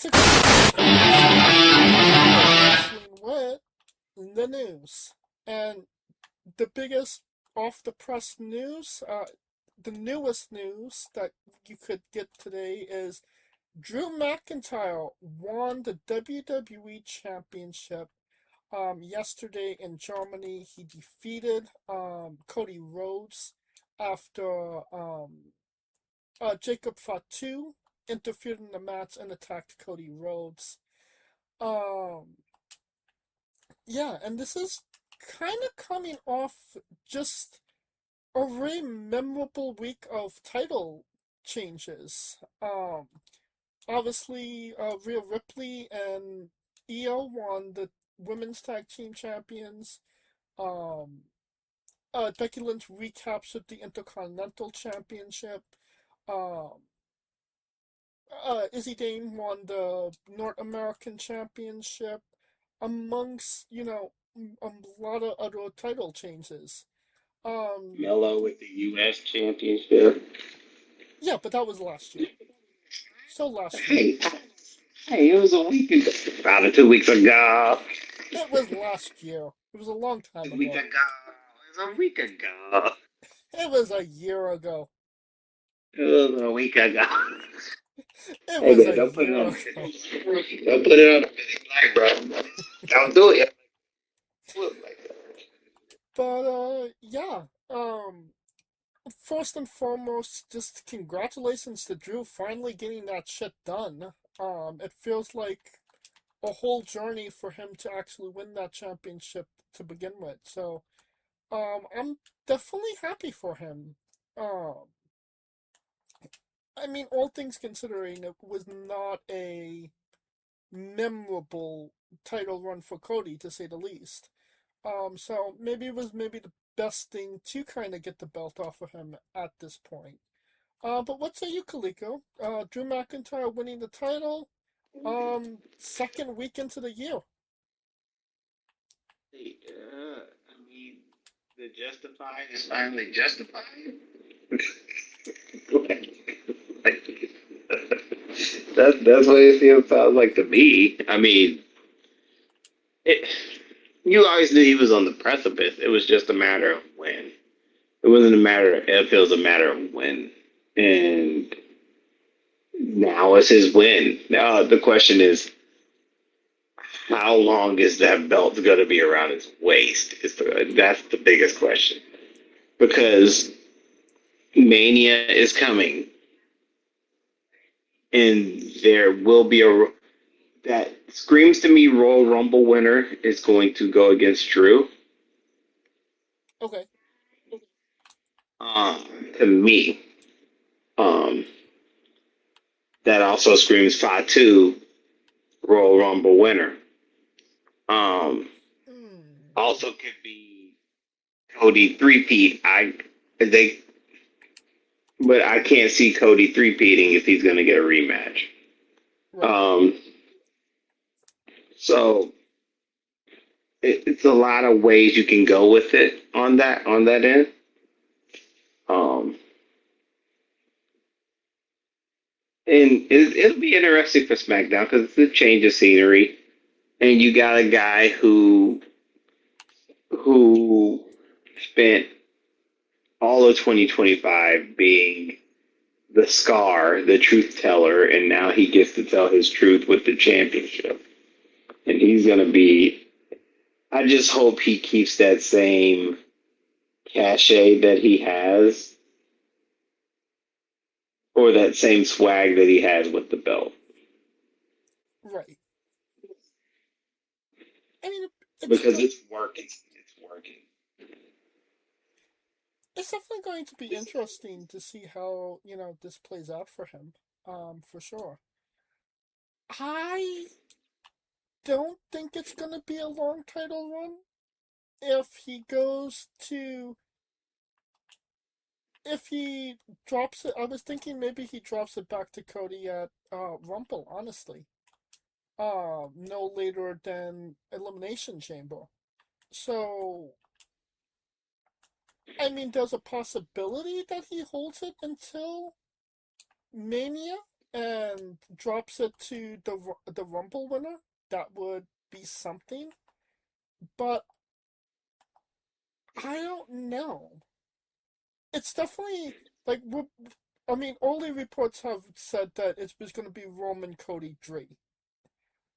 It's a wrestling with the news, and the biggest off the press news, the newest news that you could get today is Drew McIntyre won the WWE Championship. Yesterday in Germany, he defeated Cody Rhodes after Jacob Fatu interfered in the match and attacked Cody Rhodes. Um, yeah, and this is kind of coming off just a very memorable week of title changes. Obviously, Rhea Ripley and Io won the women's tag team champions. Um, Becky Lynch recaptured the Intercontinental Championship. Um, Izzy Dane won the North American Championship, amongst, a lot of other title changes. Um, Mello with the U.S. Championship. yeah, but that was last year. So last year. Hey, hey, it was a week ago. About 2 weeks ago. It was last year. It was a long A time week ago. ago. It was a week ago. It was a year ago. It was a week ago. It Hey was man, a don't put it year on ago. the Don't put it on the Black, bro. Don't do it. Look like that. But yeah. First and foremost, just congratulations to Drew finally getting that shit done. It feels like a whole journey for him to actually win that championship to begin with. So, I'm definitely happy for him. Um, I mean, all things considering, it was not a memorable title run for Cody, to say the least. So maybe it was maybe the best thing to kind of get the belt off of him at this point. But what say you, Kaliko? Drew McIntyre winning the title, second week into the year. I mean, the justified is finally justified. That's what it feels sounds like to me. I mean, it, you always knew he was on the precipice. It was just a matter of when. It wasn't a matter of if. It was a matter of when. And now it's his win. Now the question is, how long is that belt going to be around his waist? That's the biggest question. Because Mania is coming, and there will be that screams to me Royal Rumble winner is going to go against Drew. Okay. Um, to me, um, that also screams Fatu Royal Rumble winner. Um, Hmm. Also could be Cody three-peat. They, but I can't see Cody three-peating if he's going to get a rematch. Right. Um, so it's a lot of ways you can go with it on that end. Um, and it'll be interesting for SmackDown because it's a change of scenery, and you got a guy who spent all of 2025 being the scar, the truth teller, and now he gets to tell his truth with the championship. And he's going to be, I just hope he keeps that same cachet that he has, or that same swag that he has with the belt. Right. I mean, it's Because go- it's working. It's working. it's definitely going to be interesting to see how this plays out for him. For sure. I don't think it's gonna be a long title run. If he goes to, if he drops it, I was thinking maybe he drops it back to Cody at Rumble. Honestly, no later than Elimination Chamber. So, I mean, there's a possibility that he holds it until Mania. and drops it to the Rumble winner, that would be something. But I don't know. It's definitely like I mean, only reports have said that it was going to be Roman, Cody, Dre.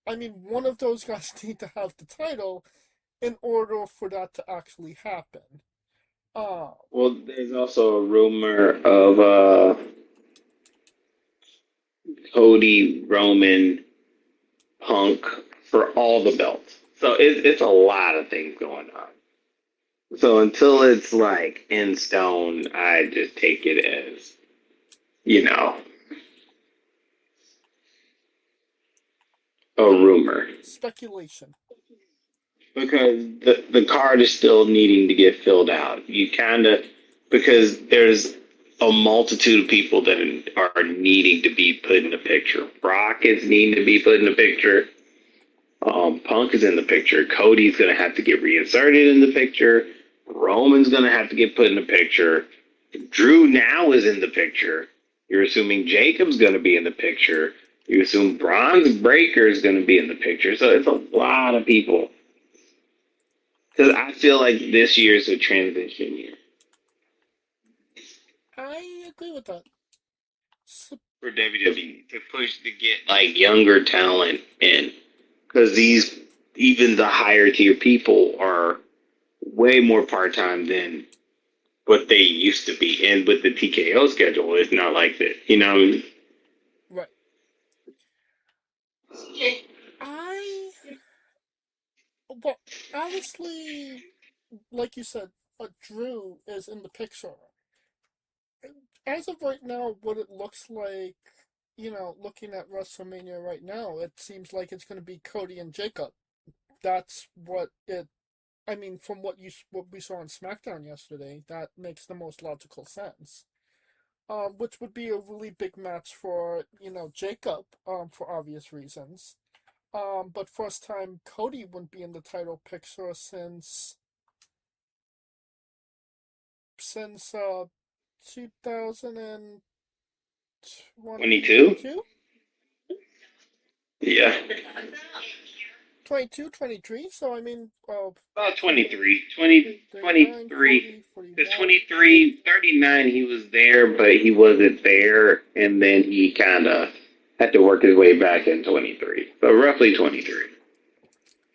I mean, one of those guys need to have the title in order for that to actually happen. Uh, Well, there's also a rumor of Cody, Roman, Punk for all the belts. So it's a lot of things going on. So until it's like in stone, I just take it as, you know, a yeah, rumor. speculation. Because the card is still needing to get filled out. You kind of, because there's a multitude of people that are needing to be put in the picture. Brock is needing to be put in the picture. Punk is in the picture. Cody's going to have to get reinserted in the picture. Roman's going to have to get put in the picture. Drew now is in the picture. You're assuming Jacob's going to be in the picture. You assume Bronze Breaker is going to be in the picture. So it's a lot of people. Because I feel like this year is a transition year I agree with that. So, for WWE to push to get like younger talent in. Because these, even the higher tier people are way more part time than what they used to be. And with the TKO schedule, it's not like that. You know what I mean? right. I, well, honestly, like you said, Drew is in the picture. As of right now, what it looks like, looking at WrestleMania right now, it seems like it's going to be Cody and Jacob. That's what it. I mean, from what we saw on SmackDown yesterday, that makes the most logical sense. Which would be a really big match for Jacob, for obvious reasons. But first time Cody wouldn't be in the title picture since 2022. 22? Yeah. 22, 23. So I mean, About 40, 23. 20, 39, 23. 40, Because 41. 23, 39, he was there, but he wasn't there. And then he kind of had to work his way back in 23. So roughly 23.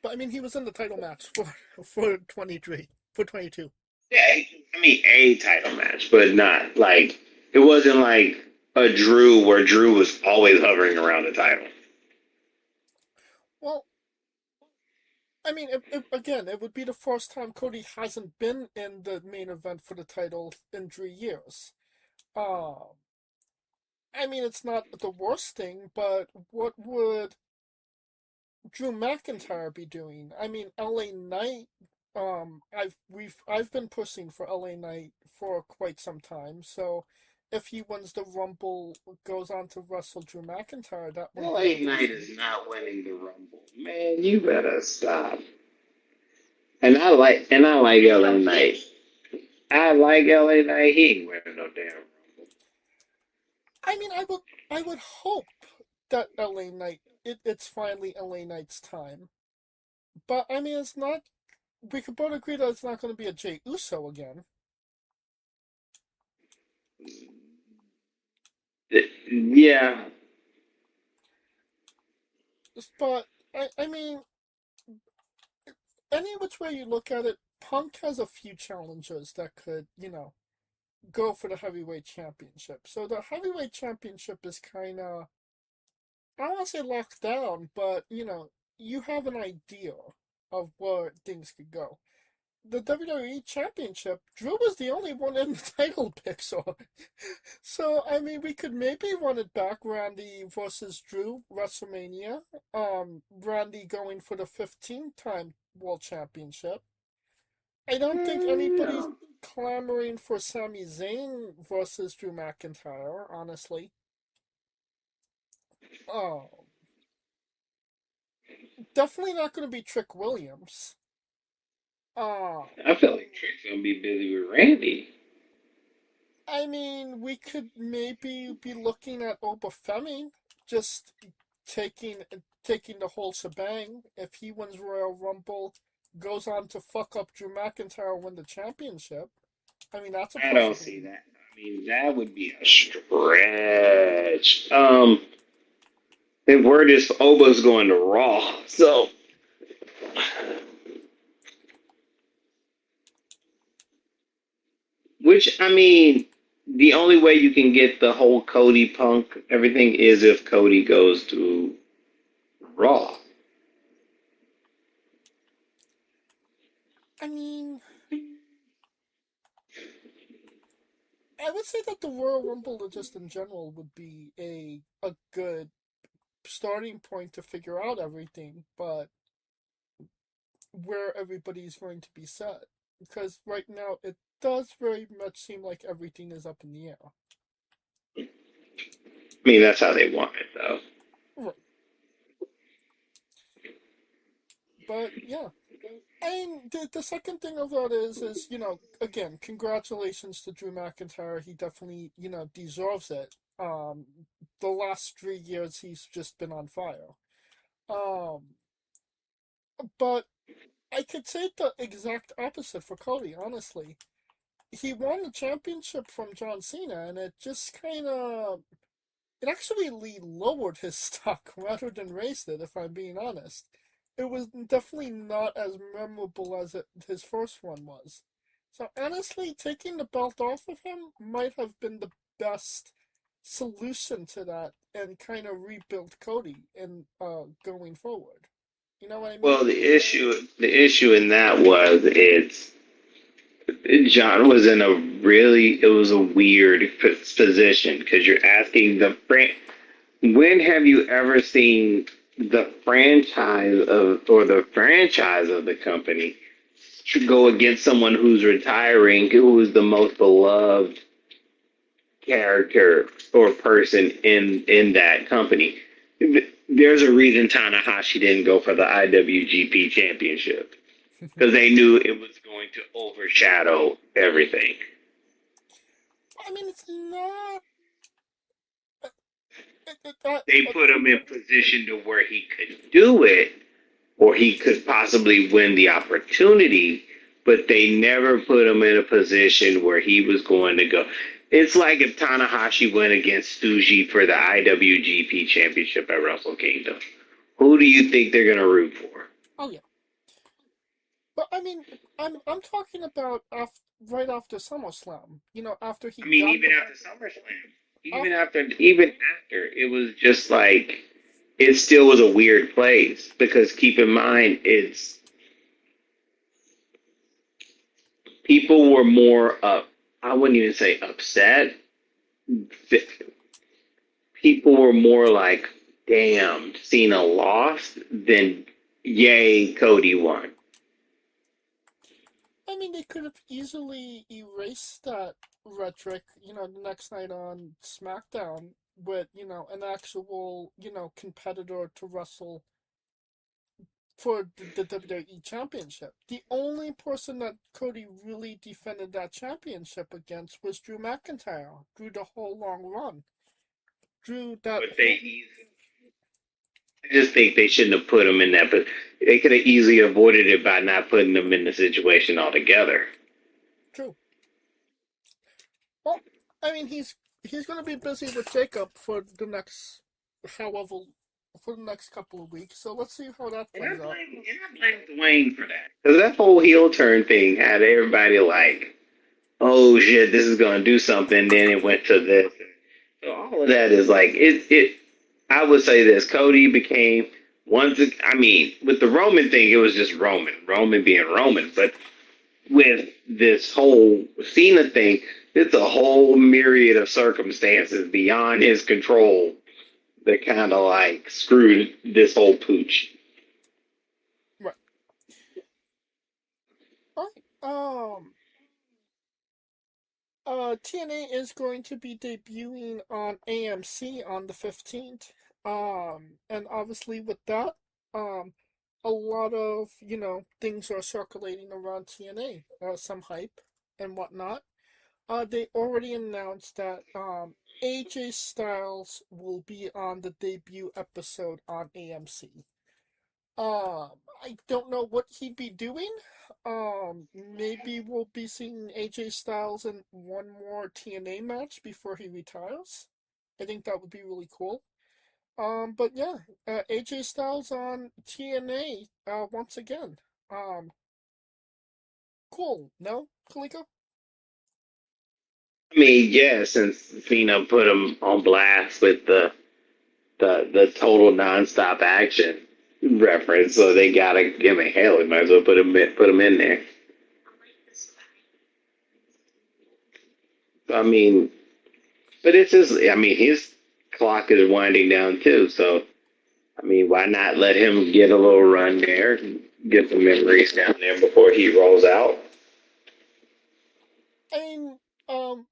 But I mean, he was in the title match for 23, for 22. Yeah, I mean, a title match, but not like, it wasn't like a Drew where Drew was always hovering around the title. Well, I mean, again, it would be the first time Cody hasn't been in the main event for the title in 3 years. Uh, I mean, it's not the worst thing, but what would Drew McIntyre be doing? I mean, LA Knight. I've been pushing for LA Knight for quite some time. So, if he wins the Rumble, goes on to wrestle Drew McIntyre, that wouldn't be the LA worst Knight thing. is not winning the Rumble. Man, you better stop. And I like LA Knight. I like LA Knight. He ain't winning no damn Rumble. I mean, I would hope that LA Knight it's finally LA Knight's time. But I mean, it's not. We could both agree that it's not going to be a Jey Uso again. Yeah. But I mean, any which way you look at it, Punk has a few challenges that could go for the heavyweight championship. So the heavyweight championship is kind of, I don't want to say locked down, but you have an idea of where things could go. The WWE Championship, Drew was the only one in the title picture. So, I mean, we could maybe run it back, Randy versus Drew, WrestleMania. Randy going for the 15th time World Championship. I don't think anybody's Yeah. clamoring for Sami Zayn versus Drew McIntyre, honestly. Oh, definitely not going to be Trick Williams. Uh, I feel like Trick's gonna be busy with Randy. I mean, we could maybe be looking at Obafemi just taking taking the whole shebang. If he wins Royal Rumble, goes on to fuck up Drew McIntyre, win the championship. I mean, that's a I don't see possibility. that. I mean, that would be a stretch. If we're just Obo's going to Raw, so which I mean, the only way you can get the whole Cody Punk everything is if Cody goes to Raw. I mean, I would say that the Royal Rumble, just in general, would be a good starting point to figure out everything, but where everybody's going to be set. Because right now, it does very much seem like everything is up in the air. I mean, that's how they want it, though. Right. But yeah. And the second thing of that is, again, congratulations to Drew McIntyre. He definitely, deserves it. The last 3 years, he's just been on fire. Um, but I could say the exact opposite for Cody, honestly. He won the championship from John Cena, and it just kind of it actually lowered his stock rather than raised it, if I'm being honest. It was definitely not as memorable as his first one was. So honestly, taking the belt off of him might have been the best solution to that and kind of rebuild Cody and going forward. You know what I mean? Well, the issue in that was John was in a really it was a weird position because you're asking the brand. When have you ever seen the franchise of the company to go against someone who's retiring, who is the most beloved character or person in that company? There's a reason Tanahashi didn't go for the IWGP Championship because they knew it was going to overshadow everything. I mean, it's not. They put him in position to where he could do it or he could possibly win the opportunity, but they never put him in a position where he was going to go. It's like if Tanahashi went against Tsuji for the IWGP Championship at WrestleKingdom. Who do you think they're going to root for? Oh yeah, but I mean, I'm talking about right after SummerSlam. After he I mean, got even the after SummerSlam, off. even after, it was just like it still was a weird place because keep in mind, it's people were more up. I wouldn't even say upset. People were more like, "Damn, Cena lost," than "Yay, Cody won." I mean, they could have easily erased that rhetoric. The next night on SmackDown with an actual competitor to wrestle for the WWE Championship. The only person that Cody really defended that championship against was Drew McIntyre. Drew the whole long run. Drew that But whole. I just think they shouldn't have put him in that. But they could have easily avoided it by not putting him in the situation altogether. Drew. Well, I mean, he's going to be busy with Jacob for the next, however, for the next couple of weeks. So let's see how that plays out. And I blame Dwayne for that because that whole heel turn thing had everybody like, "Oh shit, this is going to do something." Then it went to this. So all of that is like it. I would say this: Cody became once. I mean, with the Roman thing, it was just Roman being Roman. But with this whole Cena thing, it's a whole myriad of circumstances beyond his control that kind of like screwed this whole pooch. Right. All right. TNA is going to be debuting on AMC on the 15th. And obviously with that, a lot of, things are circulating around TNA, some hype and whatnot. They already announced that AJ Styles will be on the debut episode on AMC. I don't know what he'd be doing. Maybe we'll be seeing AJ Styles in one more TNA match before he retires. I think that would be really cool. But yeah, AJ Styles on TNA once again. Um, cool. No, Kaliko? I mean, yeah, since Cena put him on blast with the total nonstop action reference, so they gotta give him hell. We might as well put him in there. I mean, but it's just, I mean, his clock is winding down too. So I mean, why not let him get a little run there, get some memories down there before he rolls out? I mean, um,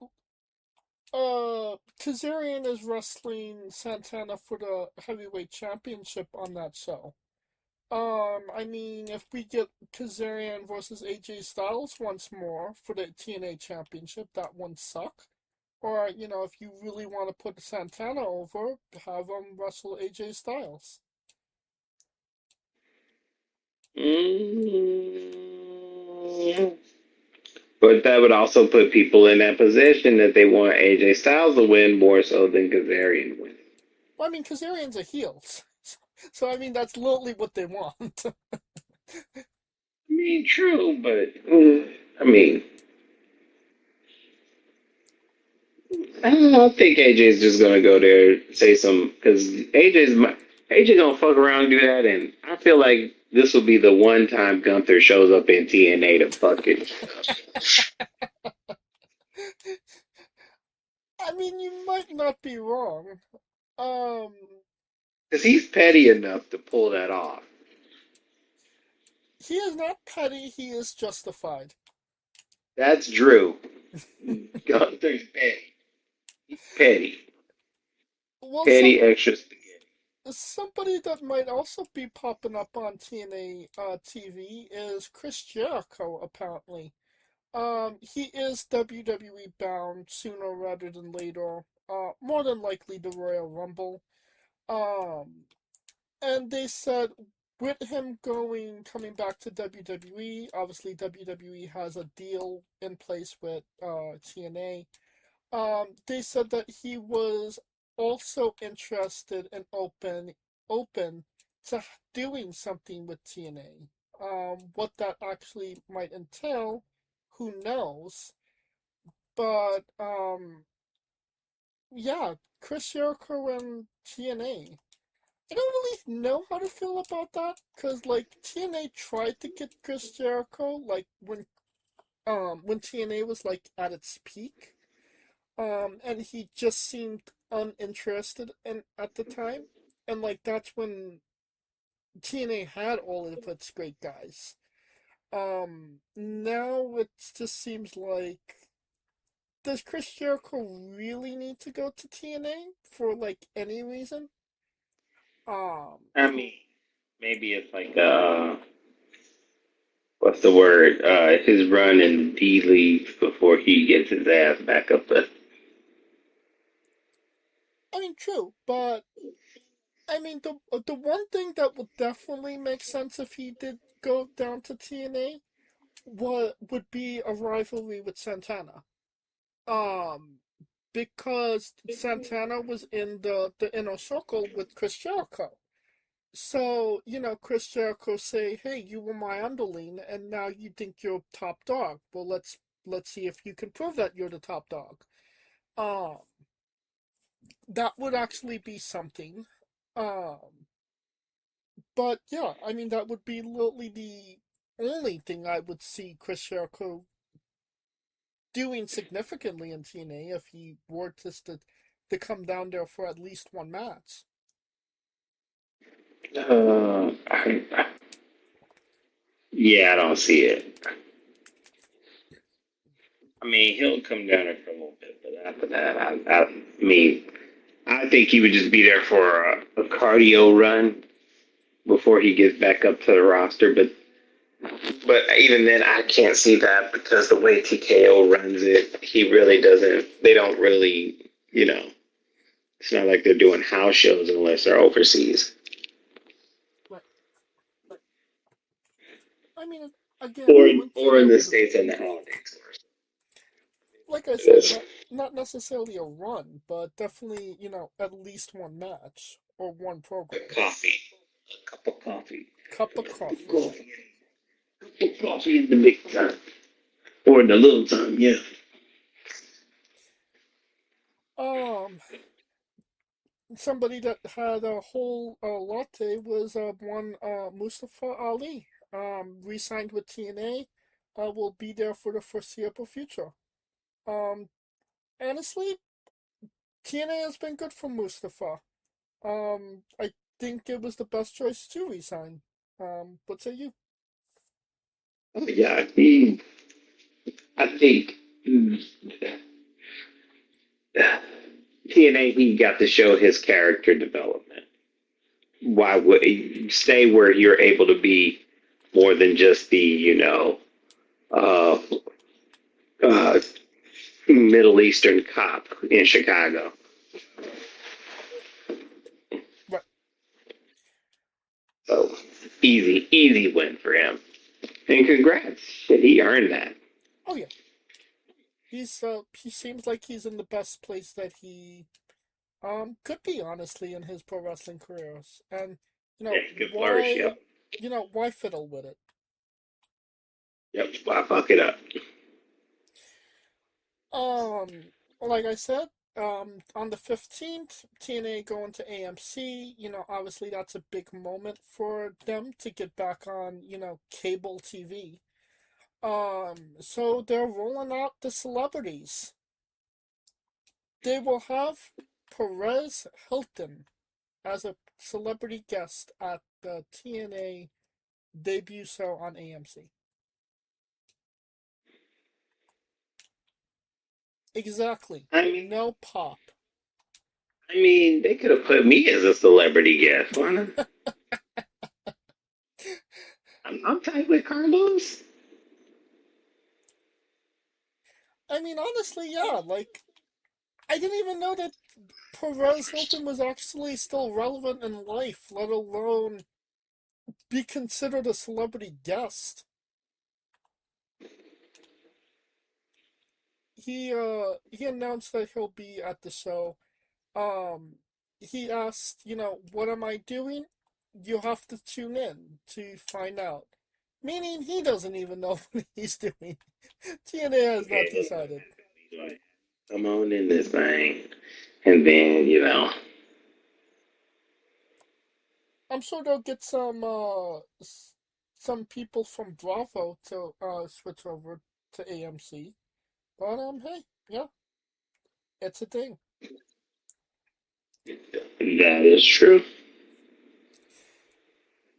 Kazarian is wrestling Santana for the heavyweight championship on that show. I mean, if we get Kazarian versus AJ Styles once more for the TNA championship, that wouldn't suck. Or, if you really want to put Santana over, have him wrestle AJ Styles. Mm. But that would also put people in that position that they want AJ Styles to win more so than Kazarian win. Well, I mean, Kazarian's a heel. So, I mean, that's literally what they want. I mean, true, but I mean, I don't think AJ's just gonna go there say some because AJ gonna fuck around and do that, and I feel like this will be the one time Gunther shows up in TNA to fuck it. I mean, you might not be wrong. Um, Because he's petty enough to pull that off. he is not petty, he is justified. That's Drew. Gunther's petty. He's petty. Well, Petty extra spaghetti. somebody that might also be popping up on TNA TV is Chris Jericho, apparently. He is WWE bound sooner rather than later. More than likely the Royal Rumble. Um, and they said with him coming back to WWE, obviously WWE has a deal in place with TNA. They said that he was also interested and open to doing something with TNA. What that actually might entail, who knows? But yeah, Chris Jericho and TNA. I don't really know how to feel about that because like TNA tried to get Chris Jericho like when TNA was like at its peak. And he just seemed uninterested in at the time. And like that's when TNA had all of its great guys. Now it just seems like does Chris Jericho really need to go to TNA for like any reason? Um, I mean, maybe it's like what's the word? His run in D League before he gets his ass back up there. I mean, true, but I mean the one thing that would definitely make sense if he did go down to TNA would be a rivalry with Santana. Um, because Santana was in the inner circle with Chris Jericho. So, Chris Jericho say, "Hey, you were my underling, and now you think you're top dog. Well, let's see if you can prove that you're the top dog." Um, that would actually be something. Um, but yeah, I mean that would be literally the only thing I would see Chris Jericho doing significantly in TNA if he were to come down there for at least one match. Yeah, I don't see it. I mean, he'll come down there for a little bit, but after that, I mean, I think he would just be there for a cardio run before he gets back up to the roster. But But even then, I can't see that because the way TKO runs it, he really doesn't. They don't really, it's not like they're doing house shows unless they're overseas Right. I mean, again, or I wouldn't say or that in the was, states and the holidays. like I It said, is not necessarily a run, but definitely, at least one match or one a program. coffee, a cup of coffee, Cup of coffee. cup of coffee in the big time or in the little time. Yeah. Somebody that had a whole latte was one Mustafa Ali. Re-signed with TNA. Will be there for the foreseeable future. Um, Honestly, TNA has been good for Mustafa. I think it was the best choice to resign. What say you? Oh yeah. I think TNA he got to show his character development. Why would you stay where you're able to be more than just the uh, uh, Middle Eastern cop in Chicago? Right. So easy win for him. And congrats, shit, he earned that. Oh yeah. He seems like he's in the best place that he could be, honestly, in his pro wrestling careers. And Yeah, he could flourish. Yep, why fiddle with it? yep. Why fuck it up? Um, like I said, on the 15th, TNA going to AMC. Obviously that's a big moment for them to get back on, cable TV. So they're rolling out the celebrities. They will have Perez Hilton as a celebrity guest at the TNA debut show on AMC. Exactly. I mean, No pop. they could have put me as a celebrity guest. Why not? I'm tight with Carlos. I mean, honestly, yeah. Like, I didn't even know that Perez Hilton was actually still relevant in life, let alone be considered a celebrity guest. He announced that he'll be at the show. Um, he asked, what am I doing? You have to tune in to find out. Meaning he doesn't even know what he's doing. TNA has not Okay, decided. come on in this thing, and then I'm sure they'll get some people from Bravo to switch over to AMC. But hey, yeah, it's a thing. that is true.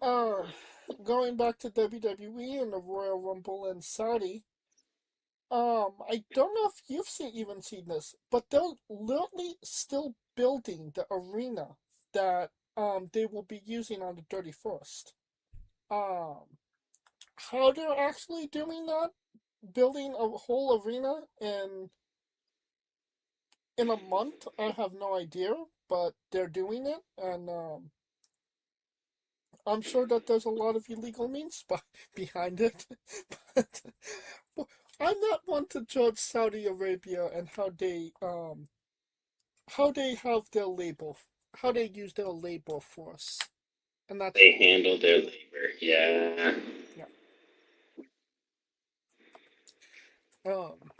Um, Going back to WWE and the Royal Rumble in Saudi. I don't know if you've even seen this, but they're literally still building the arena that they will be using on the 31st. Um, how they're actually doing that, building a whole arena in a month, I have no idea, but they're doing it, and I'm sure that there's a lot of illegal means behind it. But well, I'm not one to judge Saudi Arabia and how they have their labor, how they use their labor force, and that's They fine. handle their labor. Yeah. Yeah. Um.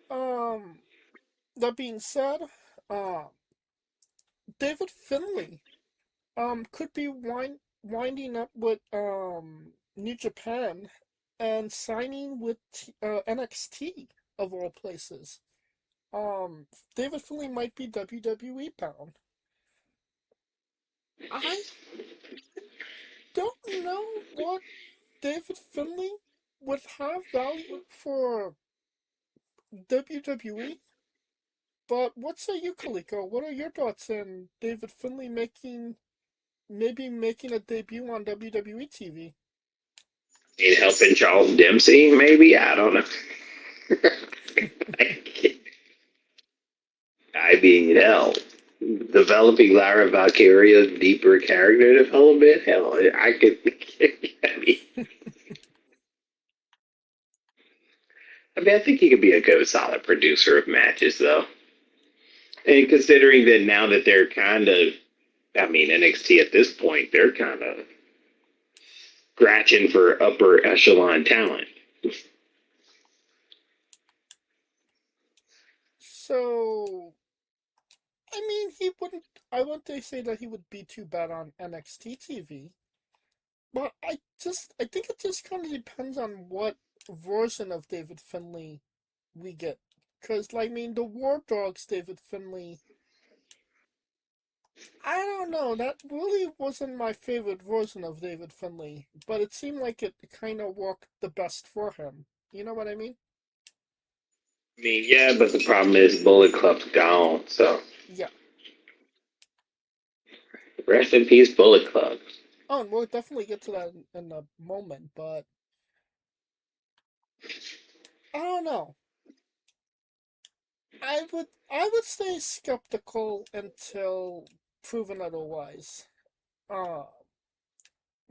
Um. That being said, uh, David Finlay could be winding up with New Japan and signing with NXT of all places. David Finlay might be WWE bound. I don't know what David Finlay would have value for WWE, but what say you, Kaliko? What are your thoughts on David Finlay making maybe making a debut on WWE TV. Ain't helping Charles Dempsey, maybe? I don't know. I mean, hell, developing Lara Valkyria's deeper character development, hell, I could. I think he could be a good, solid producer of matches, though. And considering that now that they're kind of, I mean, NXT at this point, they're kind of scratching for upper echelon talent. So, I mean, he wouldn't. I wouldn't say that he would be too bad on NXT TV. But I think it just kind of depends on what version of David Finlay we get. Because, like, I mean, the War Dogs David Finlay, I don't know, that really wasn't my favorite version of David Finlay. But it seemed like it kind of worked the best for him. You know what I mean? I mean, yeah, but the problem is Bullet Club's gone, so Yeah. rest in peace, Bullet Club. Oh, and we'll definitely get to that in a moment, but I don't know. I would stay skeptical until proven otherwise. Uh,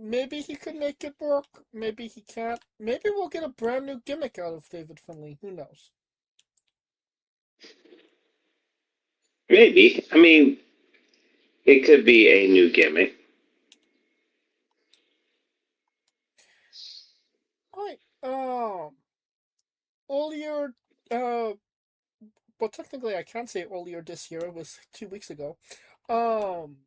Maybe he could make it work. Maybe he can't. Maybe we'll get a brand new gimmick out of David Finlay. Who knows? Maybe. I mean, it could be a new gimmick. Alright. Earlier, uh, well, technically I can't say earlier this year. It was 2 weeks ago. Um,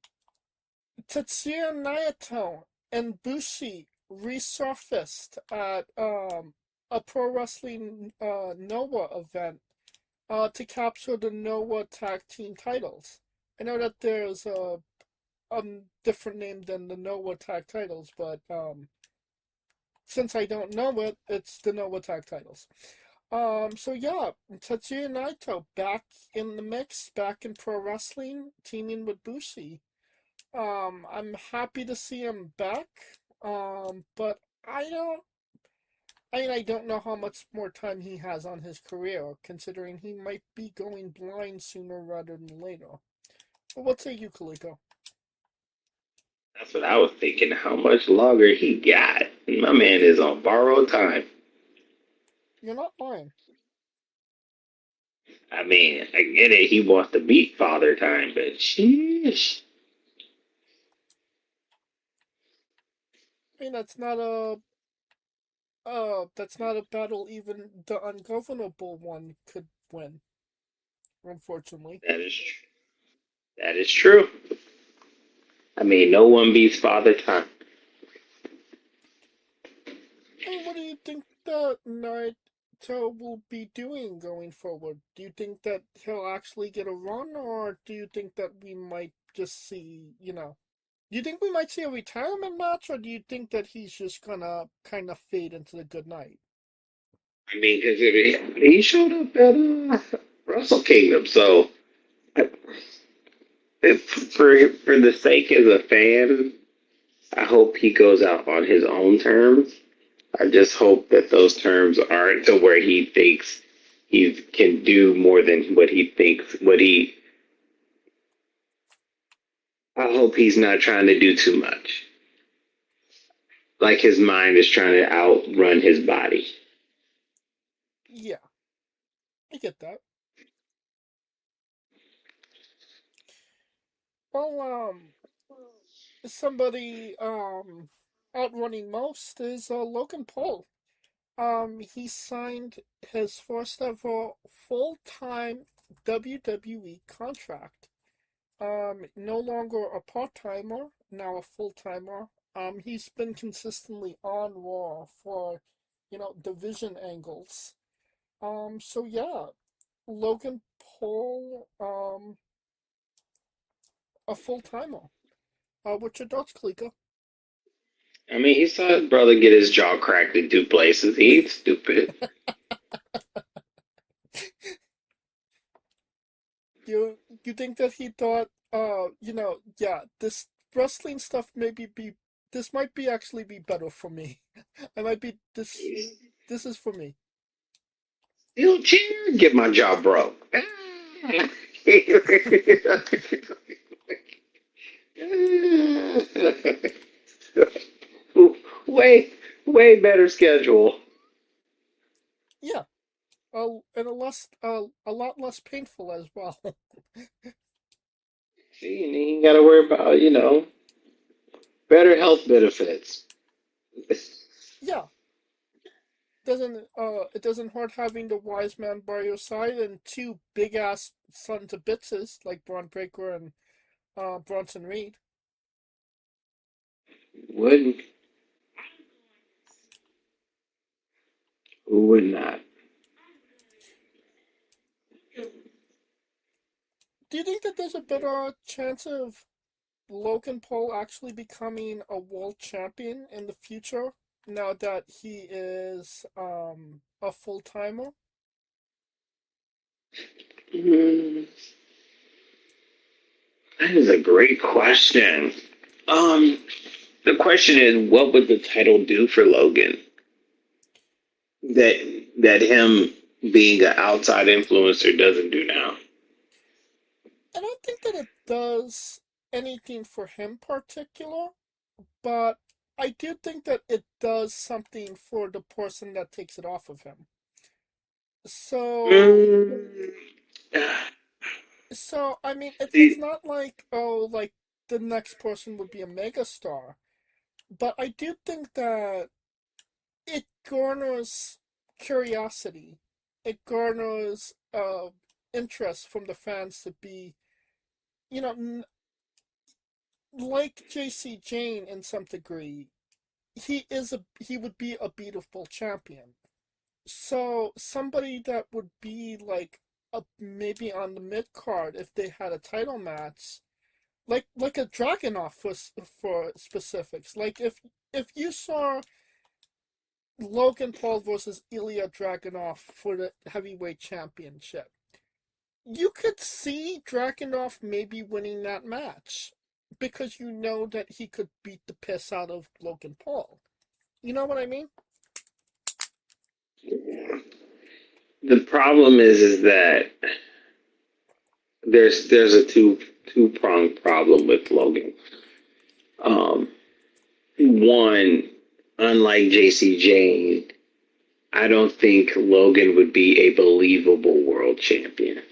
Tetsuya Naito and Bushi resurfaced at a pro wrestling Noah event to capture the Noah tag team titles. I know that there's a different name than the Noah tag titles, but since I don't know it, it's the Noah tag titles. So yeah, Tetsuya Naito back in the mix, back in pro wrestling, teaming with Bushi. I'm happy to see him back. But I don't. I mean, I don't know how much more time he has on his career, considering he might be going blind sooner rather than later. But what say you, Kaliko? That's what I was thinking. How much longer he got? My man is on borrowed time. You're not lying. I mean, I get it. He wants to beat Father Time, but sheesh. I mean, that's not a battle even the ungovernable one could win. Unfortunately. That is true. That is true. I mean, no one beats Father Time. I mean, what do you think that Naito will be doing going forward? Do you think that he'll actually get a run, or do you think that we might just see, do you think we might see a retirement match, or do you think that he's just gonna kind of fade into the good night? I mean, because he showed up at Wrestle Kingdom, so for the sake as a fan, I hope he goes out on his own terms. I just hope that those terms aren't to where he thinks he can do more than what he thinks. I hope he's not trying to do too much. Like his mind is trying to outrun his body. Yeah, I get that. Well, somebody outrunning most is Logan Paul. He signed his first ever full-time WWE contract. No longer a part-timer, now a full-timer. He's been consistently on Raw for, division angles. So yeah, Logan Paul, a full-timer. What's your thoughts, Kalika? I mean, he saw his brother get his jaw cracked in two places. He ain't stupid. You think that he thought, yeah, this wrestling stuff maybe be this might be actually be better for me. I might be this is for me. Steel chair, get my jaw broke. way, way better schedule. Yeah. And a lot less painful as well. See, and you ain't got to worry about, better health benefits. Yeah. It doesn't hurt having the wise man by your side and two big ass sons of bitches like Braun Breaker and Bronson Reed. Wouldn't. Who would not? Do you think that there's a better chance of Logan Paul actually becoming a world champion in the future now that he is a full timer? Hmm, that is a great question. Um, the question is, what would the title do for Logan? That him being an outside influencer doesn't do now. I don't think that it does anything for him particular, but I do think that it does something for the person that takes it off of him. So Mm. I mean it's See, not like like the next person would be a megastar, but I do think that it garners curiosity. It garners interest from the fans to be, you know, like JC Jane in some degree. He would be a beatable champion. So somebody that would be like maybe on the mid card if they had a title match, like a Dragunov for specifics. Like if you saw Logan Paul versus Ilya Dragunov for the heavyweight championship, you could see Dragunov maybe winning that match because you know that he could beat the piss out of Logan Paul. You know what I mean? the problem is that there's a two pronged problem with Logan. Um, One, unlike JC Jane, I don't think Logan would be a believable world champion.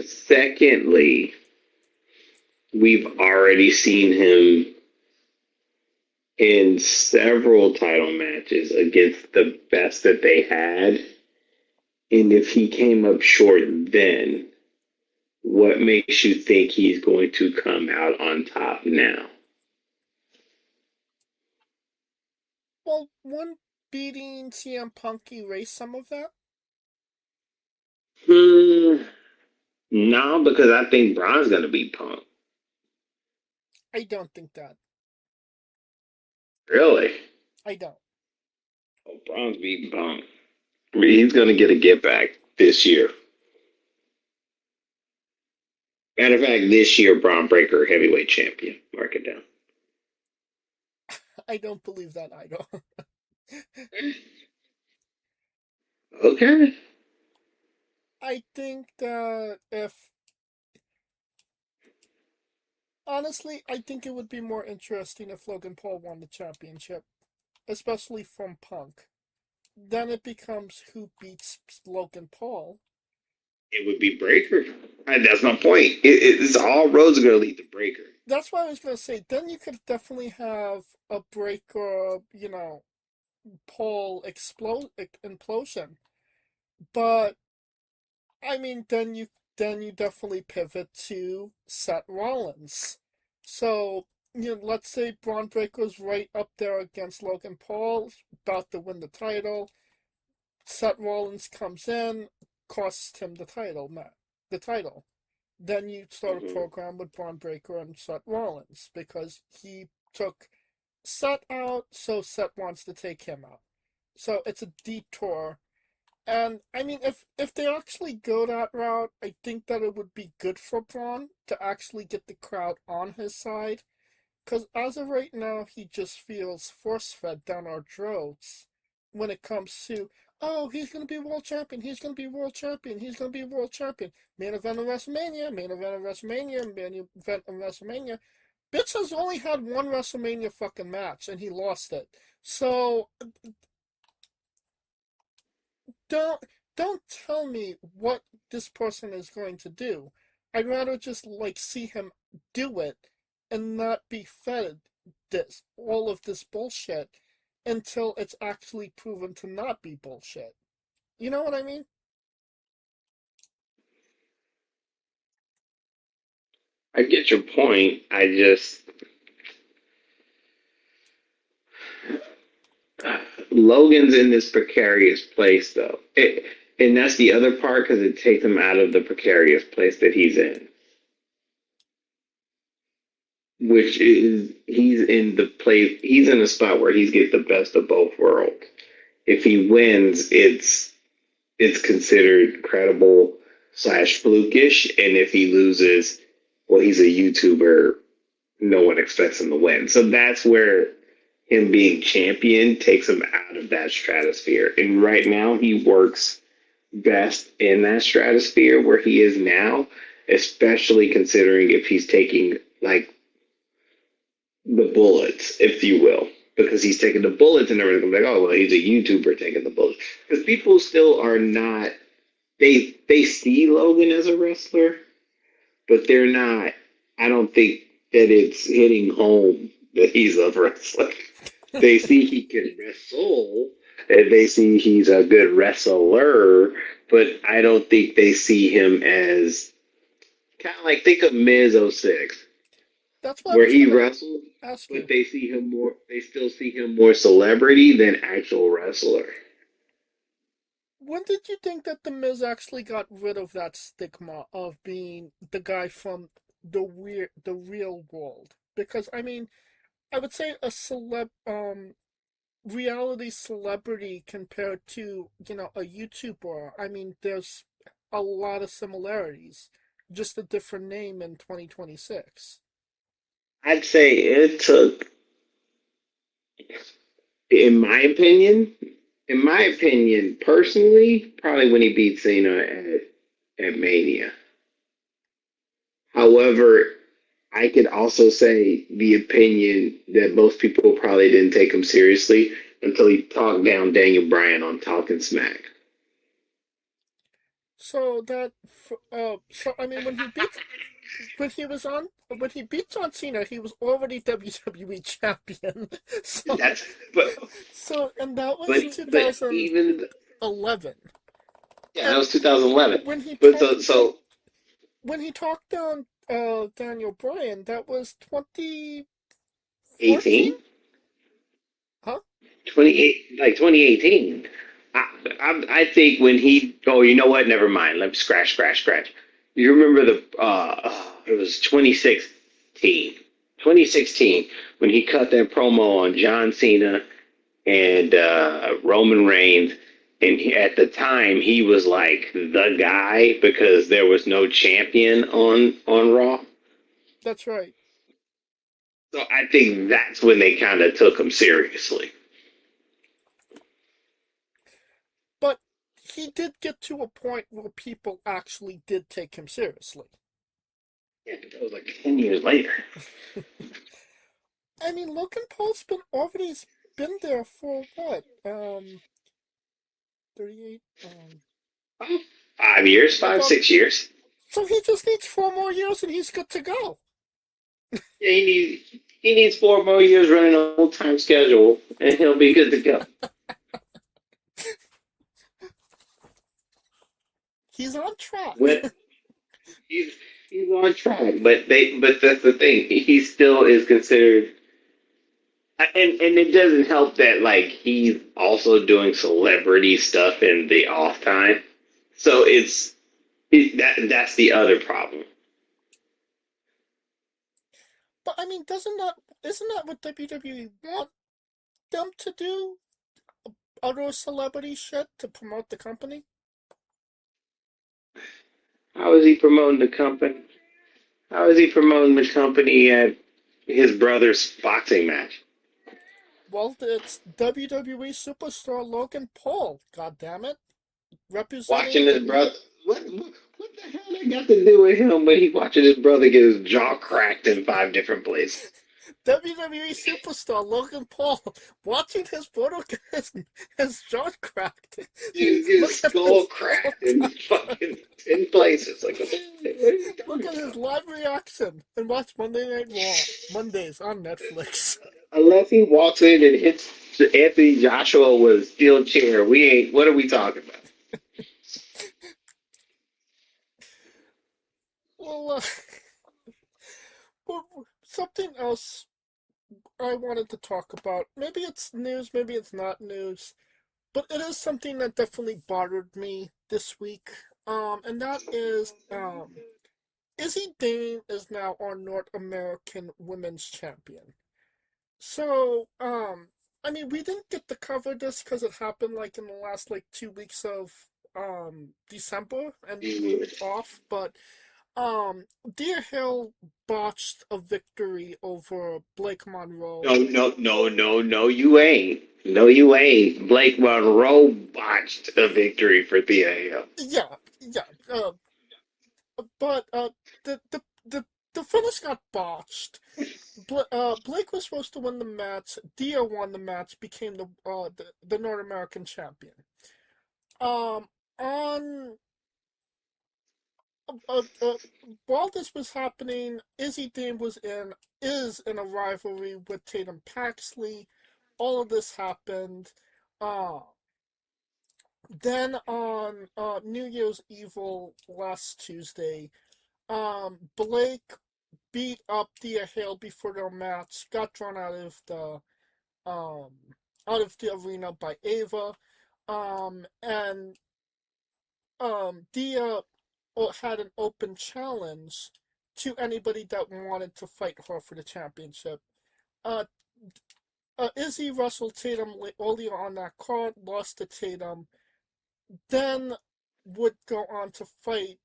Secondly, we've already seen him in several title matches against the best that they had. And if he came up short then, what makes you think he's going to come out on top now? Well, one beating CM Punk erase some of that? Hmm, no, because I think Braun's going to beat Punk. I don't think that. Really? I don't. Oh, Braun's beating Punk. I mean, he's going to get a get back this year. Matter of fact, this year, Braun Breaker heavyweight champion. Mark it down. I don't believe that either. Okay. I think that if honestly, I think it would be more interesting if Logan Paul won the championship, especially from Punk. Then it becomes who beats Logan Paul. It would be Breaker. That's my point. It's all roads are going to lead to Breaker. That's what I was gonna say. Then you could definitely have a Breaker, Paul implosion. But I mean, then you definitely pivot to Seth Rollins. So let's say Braun Breaker's right up there against Logan Paul, about to win the title. Seth Rollins comes in, costs him the title, the title. Then you start a Mm-hmm. program with Braun Breaker and Seth Rollins because he took Seth out, so Seth wants to take him out. So it's a detour And I mean, if they actually go that route, I think that it would be good for Braun to actually get the crowd on his side. Because as of right now, he just feels force fed down our throats when it comes to, oh, he's going to be world champion, he's going to be world champion, he's going to be world champion. Main event of WrestleMania, main event of WrestleMania, main event of WrestleMania. Bitch has only had one WrestleMania fucking match, and he lost it. So don't don't tell me what this person is going to do. I'd rather just like see him do it and not be fed this all of this bullshit until it's actually proven to not be bullshit. You know what I mean? I get your point. I just Logan's in this precarious place, though, and that's the other part because it takes him out of the precarious place that he's in, which is he's in a spot where he's get the best of both worlds. If he wins, it's considered credible slash flukish, and if he loses, well, he's a YouTuber. No one expects him to win. So that's where him being champion takes him out of that stratosphere. And right now, he works best in that stratosphere where he is now, especially considering if he's taking like the bullets, if you will. Because he's taking the bullets and everything. Like, oh, well, he's a YouTuber taking the bullets. Because people still are not, they see Logan as a wrestler, but they're not, I don't think that it's hitting home that he's a wrestler. They see he can wrestle, and they see he's a good wrestler, but I don't think they see him as kind of like think of Miz '06, That's what I where was he gonna wrestled, ask but you. they see him more. They still see him more celebrity than actual wrestler. When did you think that the Miz actually got rid of that stigma of being the guy from the real world? Because I mean, I would say a reality celebrity compared to, a YouTuber. I mean, there's a lot of similarities, just a different name in 2026. I'd say it took, in my opinion, personally, probably when he beat Cena at Mania. However, I could also say the opinion that most people probably didn't take him seriously until he talked down Daniel Bryan on Talking Smack. So I mean, when he beat John Cena, he was already WWE champion. So, That's but and that was but even 2011. yeah, that And was 2011. when he But talked when he talked down Daniel Bryan, that was 2014, 18, huh? 28, like 2018. I think when he, oh, you know what? Never mind. Let me scratch. You remember it was 2016 when he cut that promo on John Cena and Roman Reigns. And at the time, he was like the guy because there was no champion on Raw. That's right. So I think that's when they kind of took him seriously. But he did get to a point where people actually did take him seriously. Yeah, but that was like 10 years later. I mean, Logan Paul's been there for what? 38. Oh, 5 years, five, About 6 years. so he just needs 4 more years and he's good to go. Yeah, he needs 4 more years running a full time schedule, and he'll be good to go. He's on track. When he's he's on track, but that's the thing. He still is considered, and it doesn't help that like he's also doing celebrity stuff in the off time. So that's the other problem. But I mean, isn't that what WWE want them to do? other celebrity shit to promote the company? How is he promoting the company? How is he promoting the company at his brother's boxing match? Well, it's WWE superstar Logan Paul. God damn it, Watching representing his the brother. What the hell that got to do with him when he watching his brother get his jaw cracked in 5 different places? WWE superstar Logan Paul watching his brother get his jaw cracked. Get Look his at skull his cracked in fucking 10 places. Like, what are you look talking at his about? live reaction and watch Monday Night Raw Mondays on Netflix. Unless he walks in and hits Anthony Joshua with a steel chair, we ain't. What are we talking about? Well, something else I wanted to talk about. Maybe it's news, maybe it's not news, but it is something that definitely bothered me this week. And that is, Izzy Dane is now our North American Women's Champion. So, I mean, we didn't get to cover this because it happened like in the last like 2 weeks of December, and we were off. But Deer Hill botched a victory over Blake Monroe. No, you ain't. No, you ain't. Blake Monroe botched a victory for Thea Hill. Yeah, yeah. But the finish got botched. Blake was supposed to win the match. Dia won the match, became the North American champion. On while this was happening, Izzy Dane is in a rivalry with Tatum Paxley. All of this happened. Uh, then on New Year's Evil last Tuesday, Blake beat up Thea Hale before their match, got drawn um out of the arena by Ava. And Dia had an open challenge to anybody that wanted to fight her for the championship. Uh, Izzy wrestled Tatum earlier on that card, lost to Tatum, then would go on to fight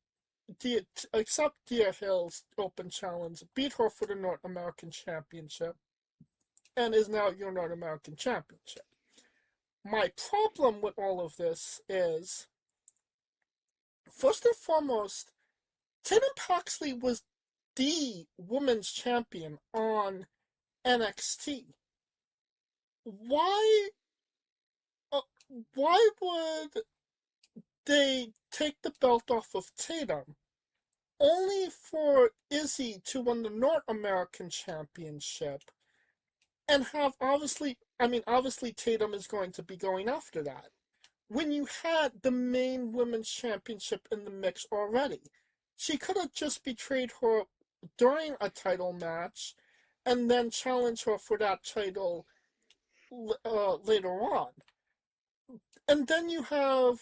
accept Dia Hill's open challenge, beat her for the North American Championship, and is now your North American Championship. My problem with all of this is, first and foremost, Tatum Paxley was the women's champion on NXT. Why? Uh, why would they take the belt off of Tatum only for Izzy to win the North American Championship and have obviously Tatum is going to be going after that. When you had the main women's championship in the mix already, she could have just betrayed her during a title match and then challenge her for that title later on. And then you have,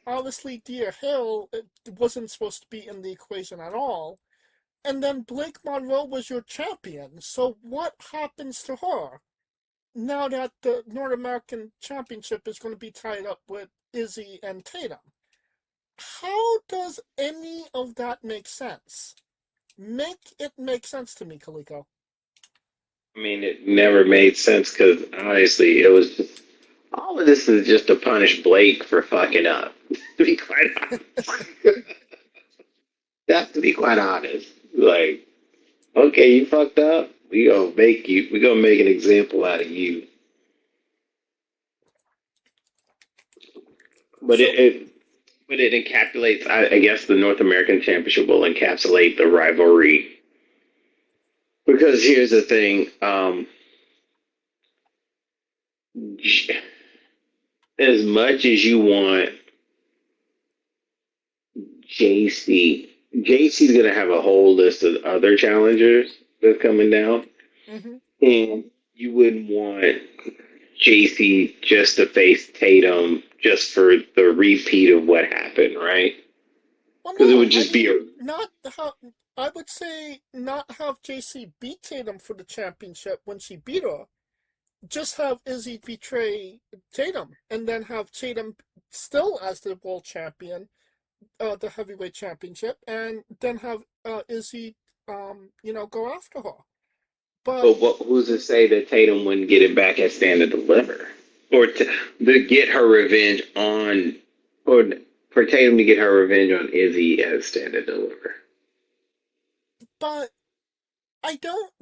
obviously Dia Hill wasn't supposed to be in the equation at all. And then Blake Monroe was your champion. So what happens to her now that the North American Championship is going to be tied up with Izzy and Tatum? How does any of that make sense? Make it make sense to me, Kaliko. I mean, it never made sense because honestly, it was just all of this is just to punish Blake for fucking up. To be quite honest, that's to be quite honest. Like, okay, you fucked up. We gonna make you. We gonna make an example out of you. But So, it encapsulates. I guess the North American Championship will encapsulate the rivalry. Because here's the thing. As much as you want JC's gonna have a whole list of other challengers that's coming down, mm-hmm. and you wouldn't want JC just to face Tatum just for the repeat of what happened, right? Well, Because it no, would just be a not how. I would say not have JC beat Tatum for the championship when she beat her. just have Izzy betray Tatum, and then have Tatum still as the world champion, the heavyweight championship, and then have Izzy, go after her. But But who's to say that Tatum wouldn't get it back at Stand and Deliver, or to get her revenge on, or for Tatum to get her revenge on Izzy at Stand and Deliver? but I don't.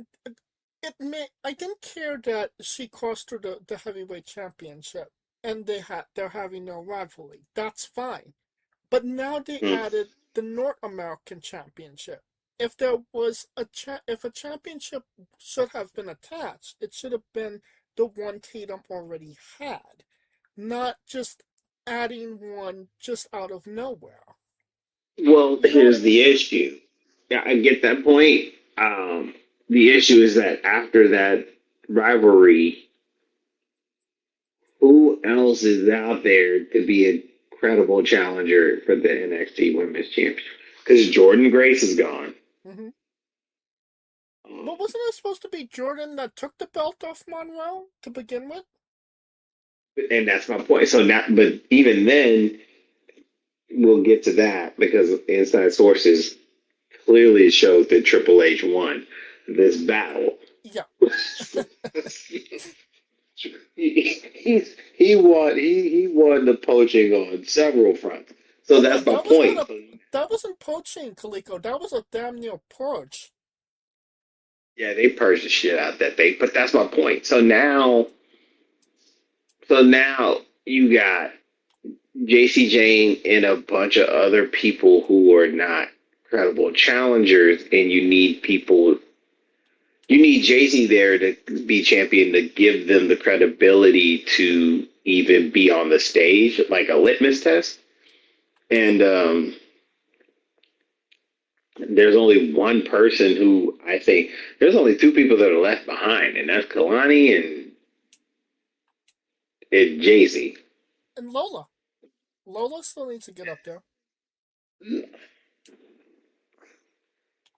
I didn't care that she cost her the heavyweight championship, and they're having no rivalry. That's fine. But now they Hmm. added the North American Championship. If there was if a championship should have been attached, it should have been the one Tatum already had, not just adding one just out of nowhere. Well, You know what I here's mean? the issue. Yeah, I get that point. The issue is that after that rivalry, who else is out there to be a credible challenger for the NXT Women's Championship? Because Jordan Grace is gone. Hmm. Um, But wasn't it supposed to be Jordan that took the belt off Monroe to begin with? and that's my point. So now, but even then, we'll get to that because inside sources clearly show that Triple H won this battle. Yeah. He won the poaching on several fronts. So Oh no, that's my point. that wasn't poaching, Kaliko. That was a damn near purge. Yeah, they purged the shit out of that thing. But that's my point. So now you got JC Jane and a bunch of other people who are not credible challengers, and you need JC there to be champion to give them the credibility to even be on the stage, like a litmus test. And there's only one person who I think there's only two people that are left behind, and that's Kalani and Jay Z. And Lola. Lola still needs to get up there.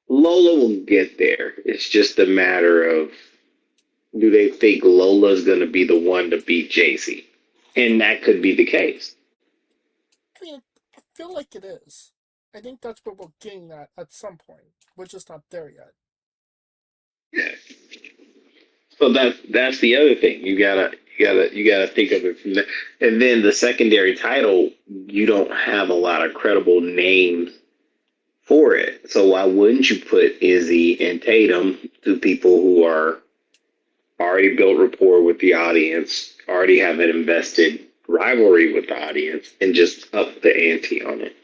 Lola will get there. It's just a matter of do they think Lola's going to be the one to beat Jay Z? And that could be the case. I mean, I feel like it is. I think that's what we're getting at some point. We're just not there yet. Yeah. So that's the other thing. You gotta think of it from that. And then the secondary title, you don't have a lot of credible names for it. So why wouldn't you put Izzy and Tatum, two people who are already built rapport with the audience, already have an invested rivalry with the audience, and just up the ante on it?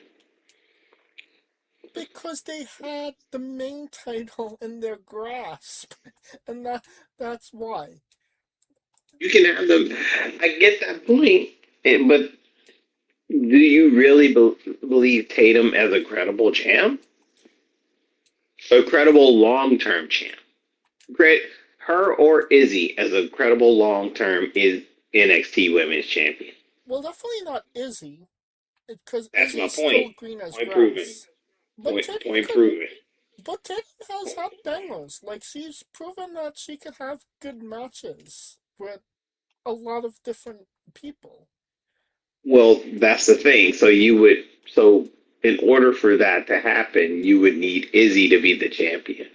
Because they had the main title in their grasp. And that's why. You can have them. I get that point, but do you really believe Tatum as a credible champ? A credible long term champ? Great. Her or Izzy as a credible long term is NXT Women's Champion. Well, definitely not Izzy, because That's my Izzy's still point. green as Point proven. grass. But Tatum Point could. proven. But Tatum has had bangers. Like, she's proven that she can have good matches with a lot of different people. Well, that's the thing. So in order for that to happen, you would need Izzy to be the champion.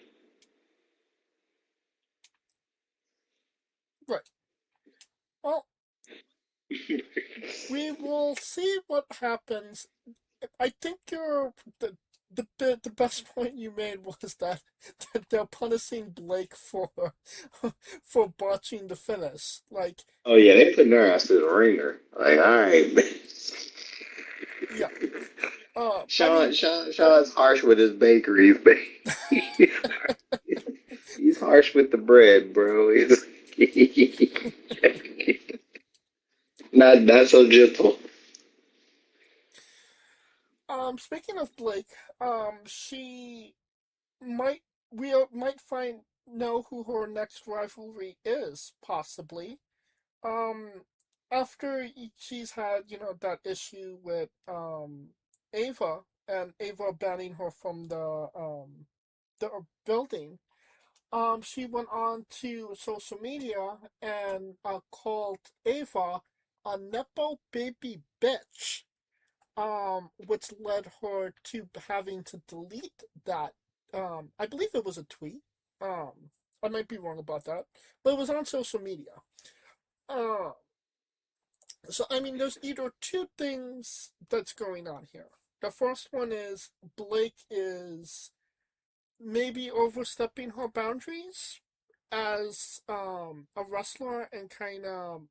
Right. Well, we will see what happens. I think the best point you made was that they're punishing Blake for for botching the finish. Like, Oh yeah, they putting her ass to the ringer. Like, all right, yeah. I Sean, mean, Sean's harsh with his bakeries, but he's harsh with the bread, bro. Not so gentle. speaking of Blake, she might might find know who her next rivalry is, possibly. Um, after she's had, that issue with Ava, and Ava banning her from the building. she went on to social media and called Ava a nepo baby bitch, which led her to having to delete that. I believe it was a tweet. Um, I might be wrong about that, but it was on social media. Uh, so I mean, there's either two things that's going on here. The first one is Blake is maybe overstepping her boundaries as a wrestler and kind of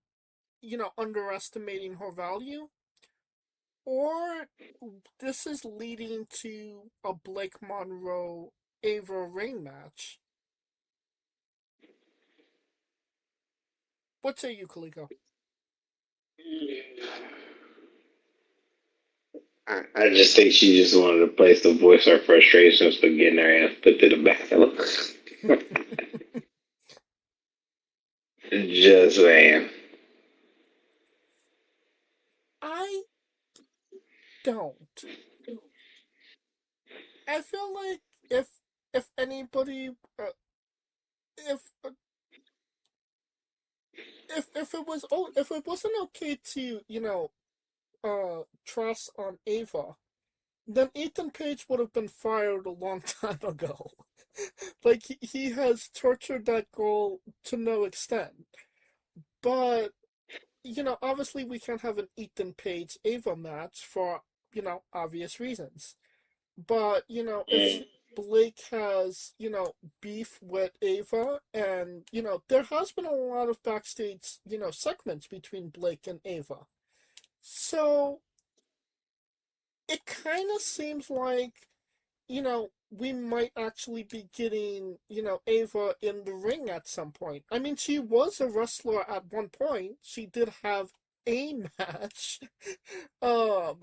underestimating her value, or this is leading to a Blake Monroe Ava ring match. What say you, Kaliko? I just think she just wanted a place to voice her frustrations for getting her ass put to the back. Just saying. I don't. I feel like if if anybody if if it wasn't okay to trust on Ava, then Ethan Page would have been fired a long time ago. Like he has tortured that girl to no extent. But obviously we can't have an Ethan Page Ava match for obvious reasons. But if Mm. Blake has beef with Ava, and there has been a lot of backstage segments between Blake and Ava, so it kind of seems like we might actually be getting, Ava in the ring at some point. I mean, she was a wrestler at one point. She did have a match.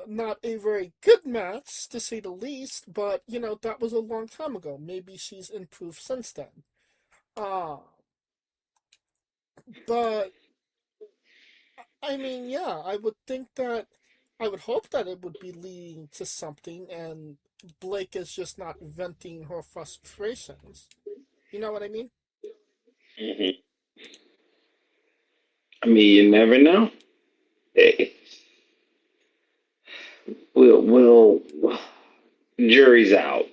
Not a very good match, to say the least, but, that was a long time ago. Maybe she's improved since then. Uh, but, I mean, yeah, I would hope that it would be leading to something, and Blake is just not venting her frustrations. You know what I mean? Hmm. I mean, you never know. Hey, we'll jury's out.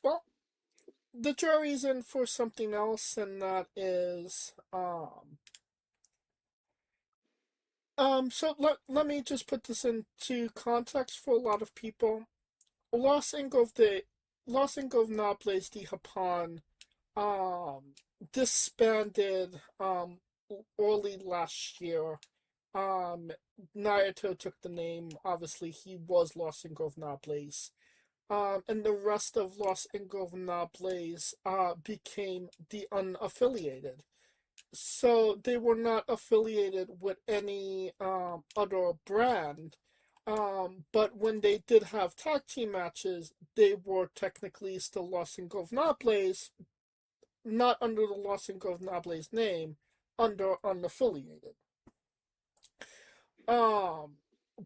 Well, the jury's in for something else, and that is so let me just put this into context for a lot of people. Los Ingov de Los Ingobernables de Japón um disbanded early last year. Um Naruto took the name. Obviously, he was Los Ingobernables. And the rest of Los Ingobernables became the unaffiliated. So they were not affiliated with any other brand. But when they did have tag team matches, they were technically still Los Ingobernables, not under the Los Ingobernables name, under unaffiliated. Um,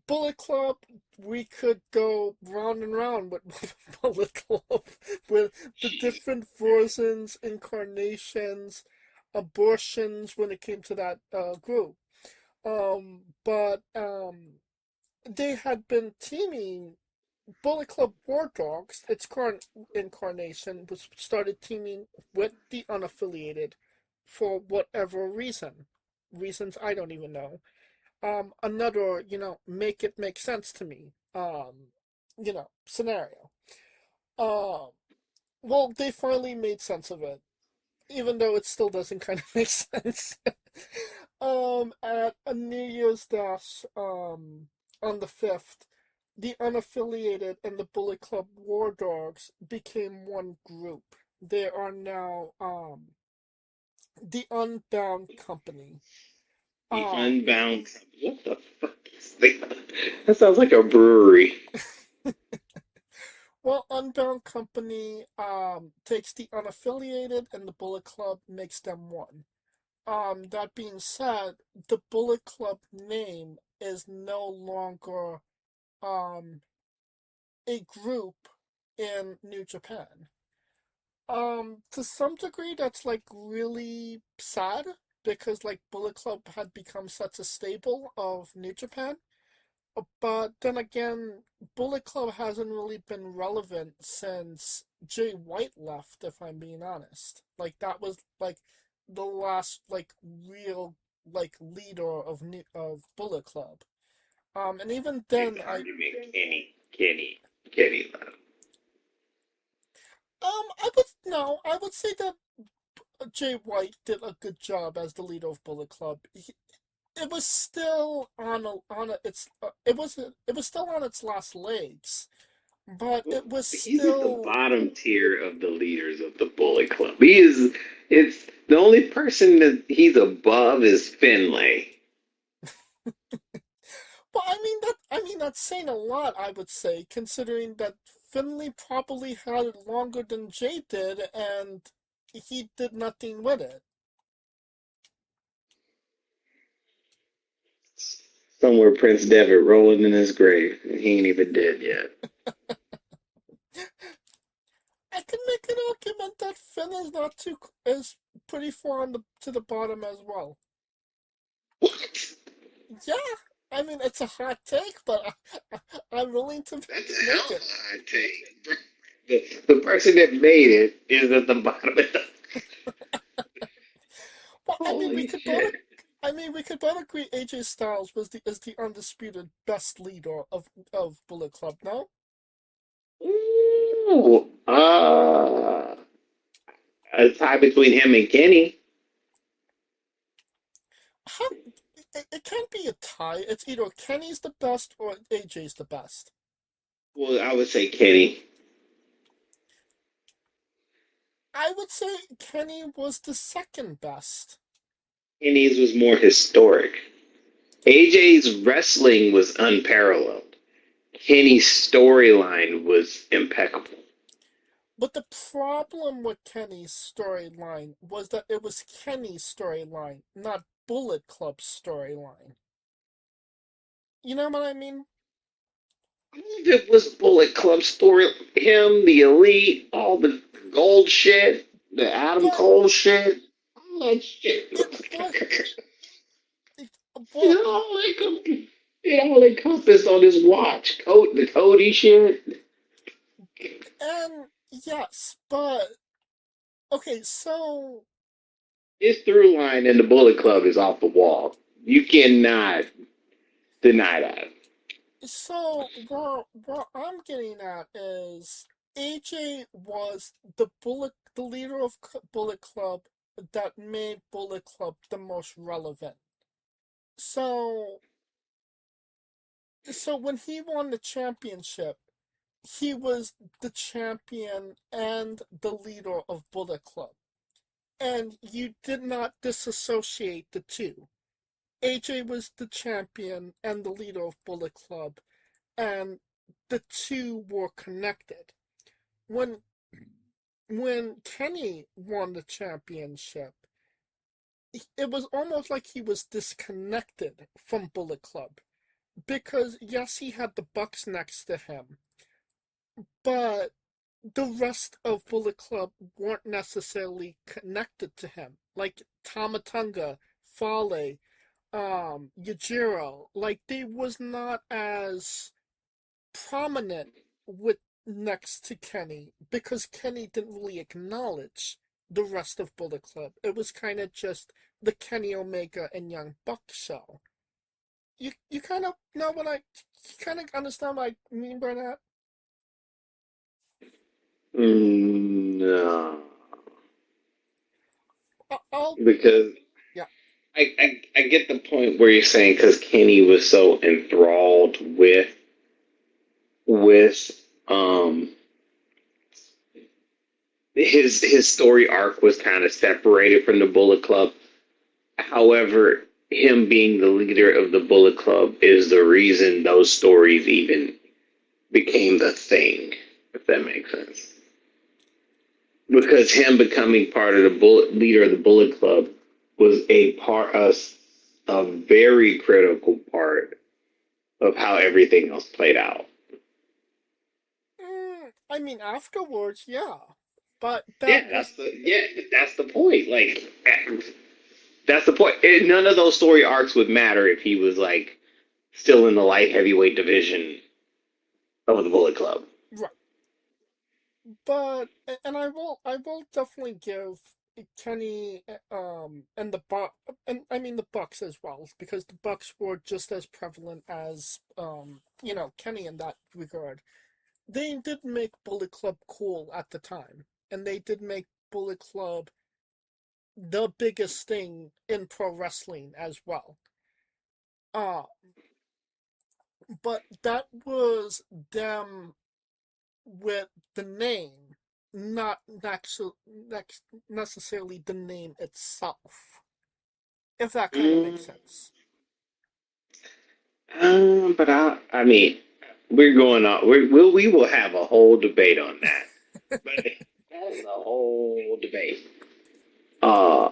Bullet Club, we could go round and round with Bullet Club, with the different versions, incarnations, abortions when it came to that group. But they had been teaming. Bullet Club War Dogs, its current incarnation, was started teaming with the unaffiliated for whatever reason. Reasons I don't even know. Another, make it make sense to me, scenario. Um, well, they finally made sense of it, even though it still doesn't kind of make sense. At a New Year's Dash, on the 5th, the unaffiliated and the Bullet Club War Dogs became one group. They are now, the Unbound Company. The Um, Unbound. What the fuck is that? That sounds like a brewery. Well, Unbound Company takes the unaffiliated and the Bullet Club makes them one. That being said, the Bullet Club name is no longer um a group in New Japan. To some degree, that's like really sad because like Bullet Club had become such a staple of New Japan. But then again, Bullet Club hasn't really been relevant since Jay White left, if I'm being honest. Like that was like the last like real like leader of Bullet Club. And even Big then, time, you mean Kenny left. I would no, I would say that Jay White did a good job as the leader of Bullet Club. It was still it was still on its last legs, but it was He's at the still. bottom tier of the leaders of the Bullet Club. He is. It's the only person that he's above is Finlay. But I mean that's saying a lot, I would say, considering that Finley probably had it longer than Jay did, and he did nothing with it. Somewhere Prince Devitt rolling in his grave, and he ain't even dead yet. I can make an argument that Finn is not too is pretty far on to the bottom as well. What? Yeah, I mean it's a hot take, but I'm willing to That's a hell make of it. a hot take. The person that made it is at the bottom of the. Well, Holy shit. I mean, we could both agree AJ Styles was the is the undisputed best leader of Bullet Club. No, Ooh, a tie between him and Kenny. how it can't be a tie. It's either Kenny's the best or AJ's the best. Well, I would say Kenny. I would say Kenny was the second best. Kenny's was more historic. AJ's wrestling was unparalleled. Kenny's storyline was impeccable. But the problem with Kenny's storyline was that it was Kenny's storyline, not Bullet Club's storyline. You know what I mean? It was Bullet Club story. Him, the Elite, all the gold shit, the Adam But Cole shit, all that shit. it was it, well, it all it all encompassed on his watch. The Cody shit. and yes, but okay, so His through line in the Bullet Club is off the wall. You cannot deny that. what I'm getting at is AJ was the leader of Bullet Club that made Bullet Club the most relevant. So when he won the championship, he was the champion and the leader of Bullet Club. And you did not disassociate the two. AJ was the champion and the leader of Bullet Club, and the two were connected. When Kenny won the championship, it was almost like he was disconnected from Bullet Club because yes, he had the Bucks next to him, but the rest of Bullet Club weren't necessarily connected to him. Like Tamatunga, Fale, Yujiro, like they was not as prominent with next to Kenny because Kenny didn't really acknowledge the rest of Bullet Club. It was kind of just the Kenny Omega and Young Buck show. You kind of know what I you kind of understand what I mean by that. No, I'll because yeah. I get the point where you're saying because Kenny was so enthralled with his story arc was kind of separated from the Bullet Club. However, him being the leader of the Bullet Club is the reason those stories even became the thing, if that makes sense. Because him becoming part of the leader of the Bullet Club was a very critical part of how everything else played out. I mean afterwards, yeah. But Yeah, that was that's the point. Like that's the point. None of those story arcs would matter if he was like still in the light heavyweight division of the Bullet Club. right. But and I will definitely give Kenny and the Buck and I mean the Bucks as well because the Bucks were just as prevalent as Kenny in that regard. They did make Bullet Club cool at the time, and they did make Bullet Club the biggest thing in pro wrestling as well. Uh, but that was them with the name, not actually necessarily the name itself. If that kind of makes Mm, sense. but I mean, we're going on. We will have a whole debate on that. But that is a whole debate. Uh,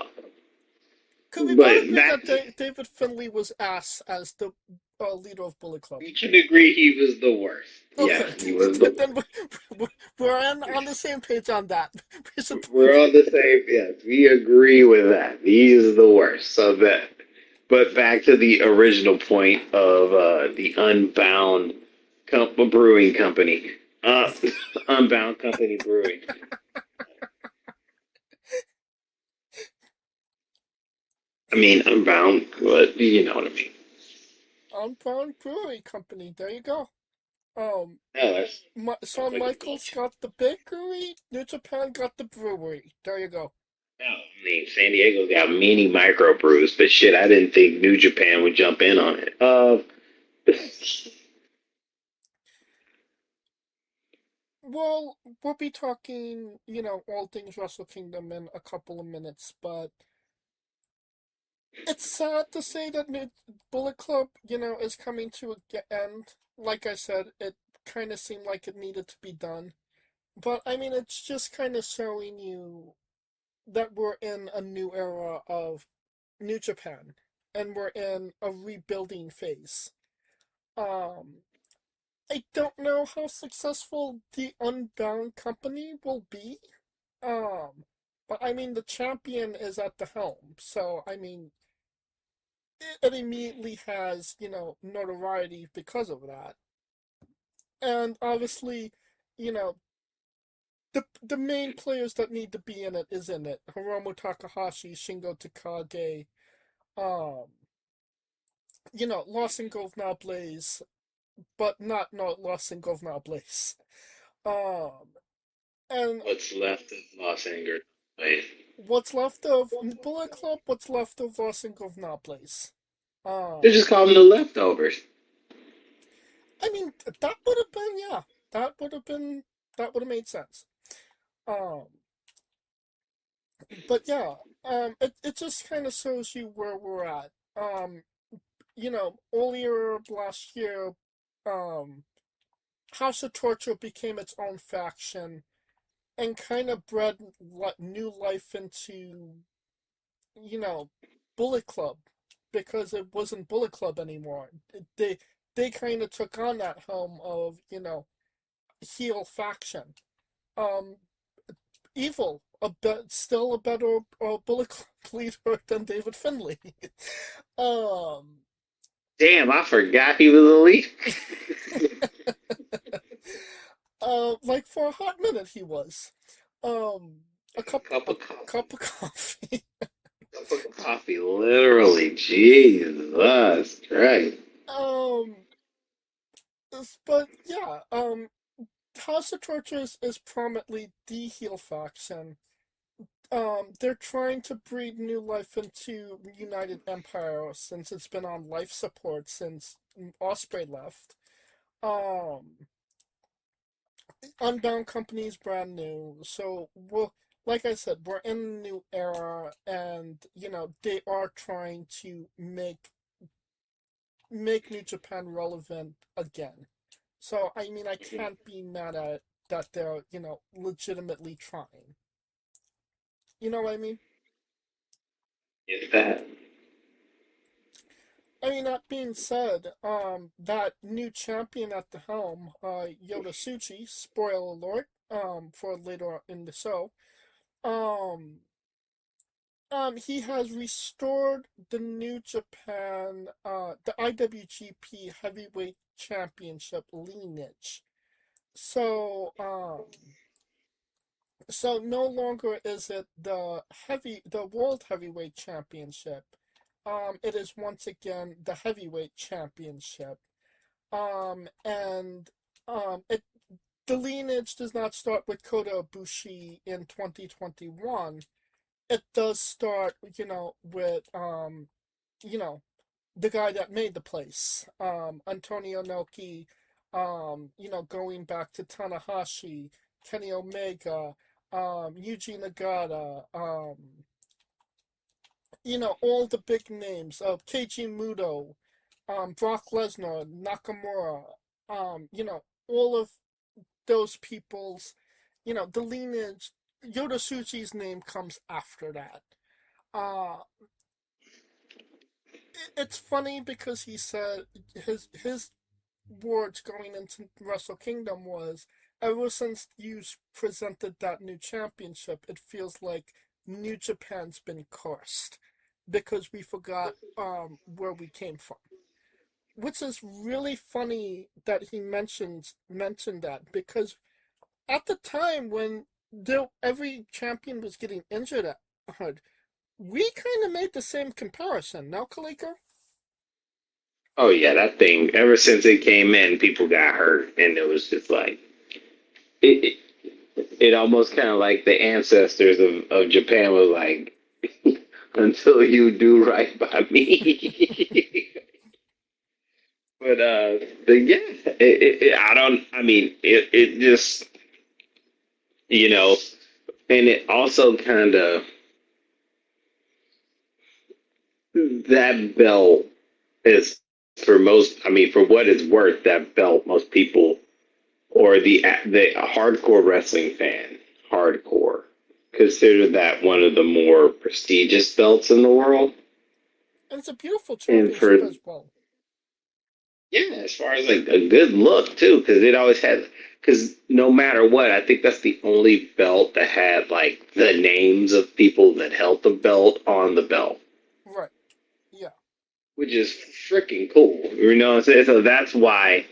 Could we both but agree back, that David Finlay was ass as the leader of Bullet Club? we can agree he was the worst. Yeah, Okay, he was the then worst. we're on the same page on that. We're We're on the same. Yes, we agree with that. He is the worst. So that. But back to the original point of the Unbound Brewing Company. Unbound Company Brewing. I mean, Unbound, but you know what I mean. Unbound Brewery Company. There you go. Um, Oh, that's Shawn like a Michaels bunch. got the bakery. New Japan got the brewery. There you go. Oh, I mean, San Diego got mini microbrews, but shit, I didn't think New Japan would jump in on it. Well, we'll be talking, all things Wrestle Kingdom in a couple of minutes, but it's sad to say that Bullet Club, is coming to an end. Like I said, it kind of seemed like it needed to be done. But I mean, it's just kind of showing you that we're in a new era of New Japan, and we're in a rebuilding phase. Um, I don't know how successful the Unbound company will be. Um, but I mean, the champion is at the helm, so I mean, it immediately has, notoriety because of that. And obviously, you know, the main players that need to be in it is in it. Hiromu Takahashi, Shingo Takagi, um, Los Ingobernables, but not Los Ingobernables. Um, and What's left of Los Angeles? Wait. what's left of Bullet Club, what's left of Los Ingobernables. They Um, just call them the leftovers. I mean, that would have been, yeah, that would have been, that would have made sense. Um, but yeah, it just kind of shows you where we're at. Earlier last year, um, House of Torture became its own faction and kind of bred new life into, you know, Bullet Club because it wasn't Bullet Club anymore. They kind of took on that helm of, heel faction. Um, Evil, still a better Bullet Club leader than David Finlay. um, Damn, I forgot he was a lead. like for a hot minute he was. Um, a cup Cup a of coffee. cup of coffee. Cup of coffee, literally. Jesus Christ. um, but yeah. House of Torture is prominently the heel faction. They're trying to breathe new life into United Empire since it's been on life support since Osprey left. Um, Unbound Company is brand new, so like I said, we're in a new era, and they are trying to make New Japan relevant again. So I mean, I can't be mad at that they're legitimately trying. You know what I mean? Is that? I mean, that being said, that new champion at the helm, Yoda Suchi, spoiler alert. for later in the show. Um, he has restored the New Japan, the IWGP Heavyweight Championship lineage. So, so no longer is it the World Heavyweight Championship. It is once again the Heavyweight Championship. And it the lineage does not start with Kota Ibushi in 2021. It does start, with you know, the guy that made the place, Antonio Inoki, going back to Tanahashi, Kenny Omega, Yuji Nagata, all the big names of Keiji Muto, Brock Lesnar, Nakamura, all of those people's, the lineage. Yoda Suji's name comes after that. Uh, it's funny because he said his words going into Wrestle Kingdom was, ever since you presented that new championship, it feels like New Japan's been cursed because we forgot where we came from. Which is really funny that he mentioned that because at the time when every champion was getting injured we kind of made the same comparison. Now, Kaliko? Oh yeah, that thing. Ever since it came in, people got hurt, and it was just like it. It almost kind of like the ancestors of Japan was like, until you do right by me. But yeah, I don't. I mean, it just you know, and it also kind of that belt is for most. I mean, for what it's worth, that belt most people or the hardcore wrestling fan, hardcore, consider that one of the more prestigious belts in the world. And it's a beautiful And for championship as well. yeah, as far as like a good look too, because it always had. Because no matter what, I think that's the only belt that had like the names of people that held the belt on the belt, Right. Yeah. which is freaking cool. You know what I'm saying? So that's why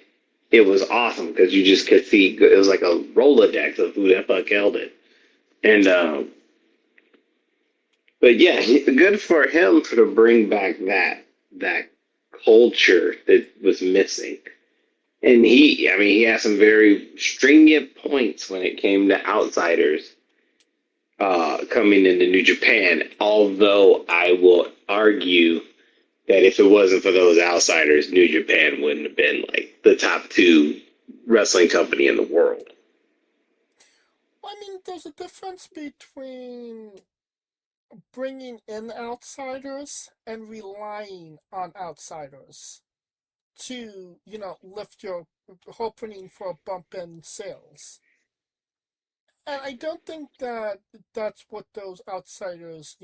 it was awesome because you just could see it was like a Rolodex of who the fuck held it. And but yeah, good for him to bring back that culture that was missing. And I mean, he has some very stringent points when it came to outsiders coming into New Japan. Although I will argue that if it wasn't for those outsiders, New Japan wouldn't have been like the top two wrestling company in the world. I mean, there's a difference between bringing in outsiders and relying on outsiders to, lift your hoping for a bump in sales. And I don't think that that's what those outsiders,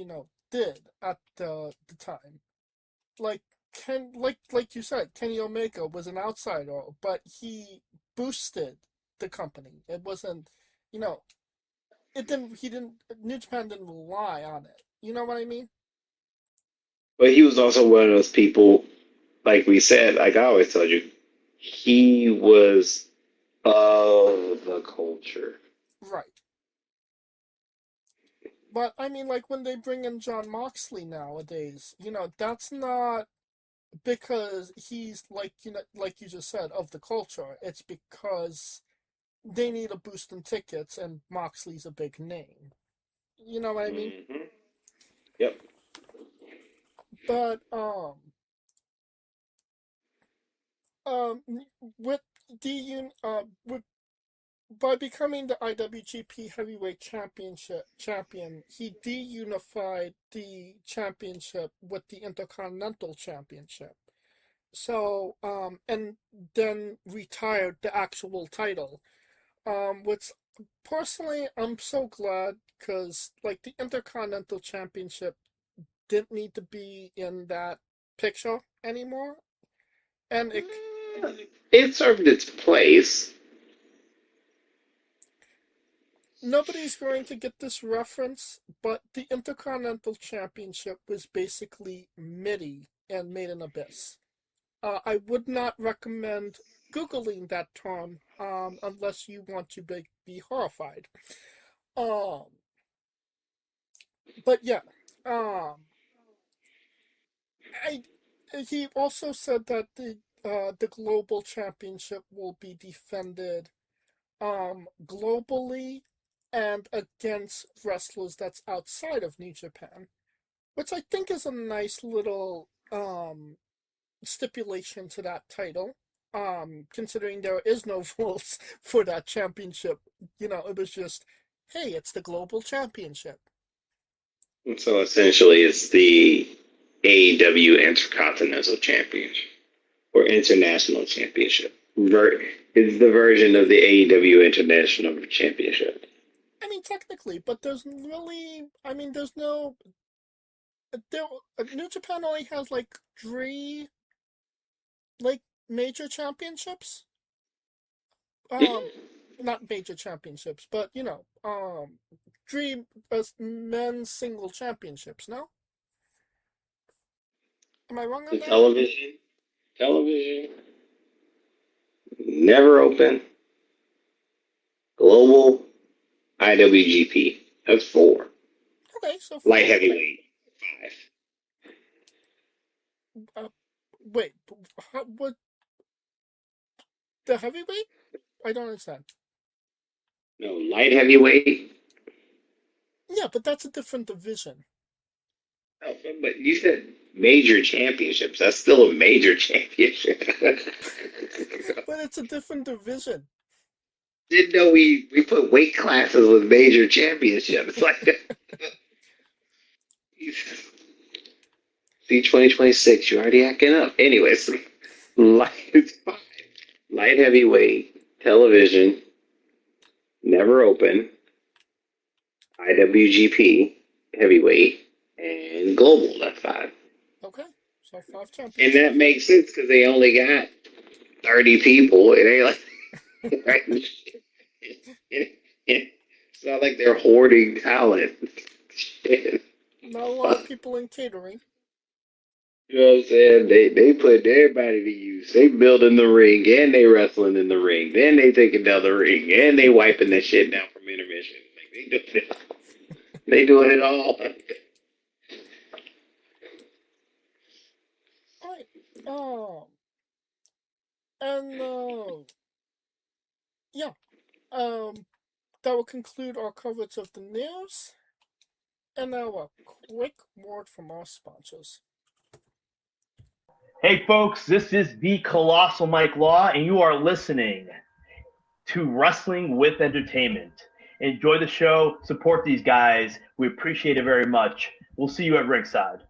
did at the time. Like like you said, Kenny Omega was an outsider, but he boosted the company. It wasn't, you know, it didn't. He didn't. New Japan didn't rely on it. You know what I mean? But he was also one of those people, like we said, like I always told you, he was of the culture. Right. But I mean, like when they bring in John Moxley nowadays, that's not because he's like like you just said, of the culture. It's because they need a boost in tickets, and Moxley's a big name. You know what I mean? Hmm. Yep. But um with with by becoming the IWGP Heavyweight champion, he de-unified the championship with the Intercontinental Championship. So and then retired the actual title. Which personally I'm so glad because like the Intercontinental Championship didn't need to be in that picture anymore. And It served its place. nobody's going to get this reference, but the Intercontinental Championship was basically MIDI and Made in Abyss. I would not recommend Googling that term unless you want to be horrified. Um, but yeah, um, I, he also said that the global championship will be defended globally and against wrestlers that's outside of New Japan, which I think is a nice little stipulation to that title. Considering there is no rules for that championship, it was just, hey, it's the global championship. So essentially, it's the AEW Intercontinental Championship or International Championship. It's the version of the AEW International Championship. I mean, technically, but there's really, I mean, there's no, there, New Japan only has like three, like, major championships. Um, Not major championships, but three men's single championships. No, am I wrong on The that? television, never open, global, IWGP. That's 4. Okay, so Light 4. heavyweight, 5. Wait, what, the heavyweight? I don't understand. No, light heavyweight. Yeah, but that's a different division. Oh, but you said major championships. That's still a major championship. But it's a different division. Didn't know we put weight classes with major championships. Like see 2026, you're already acting up. Anyways, light 5. Light heavyweight, television, never open, IWGP, heavyweight, and global. That's 5. Okay, so 5 And championships. that makes sense because they only got 30 people. It ain't like right? It's not like they're hoarding talent. Not a lot of people in catering. You know what I'm saying? They put everybody to use. They building the ring and they wrestling in the ring. Then they taking down the ring and they wiping that shit down from intermission. Like they doing it. They doing it all. Alright, and yeah, that will conclude our coverage of the news. And now a quick word from our sponsors. Hey, folks, this is the Colossal Mike Law, and you are listening to Wrestling with Entertainment. Enjoy the show. Support these guys. We appreciate it very much. We'll see you at ringside.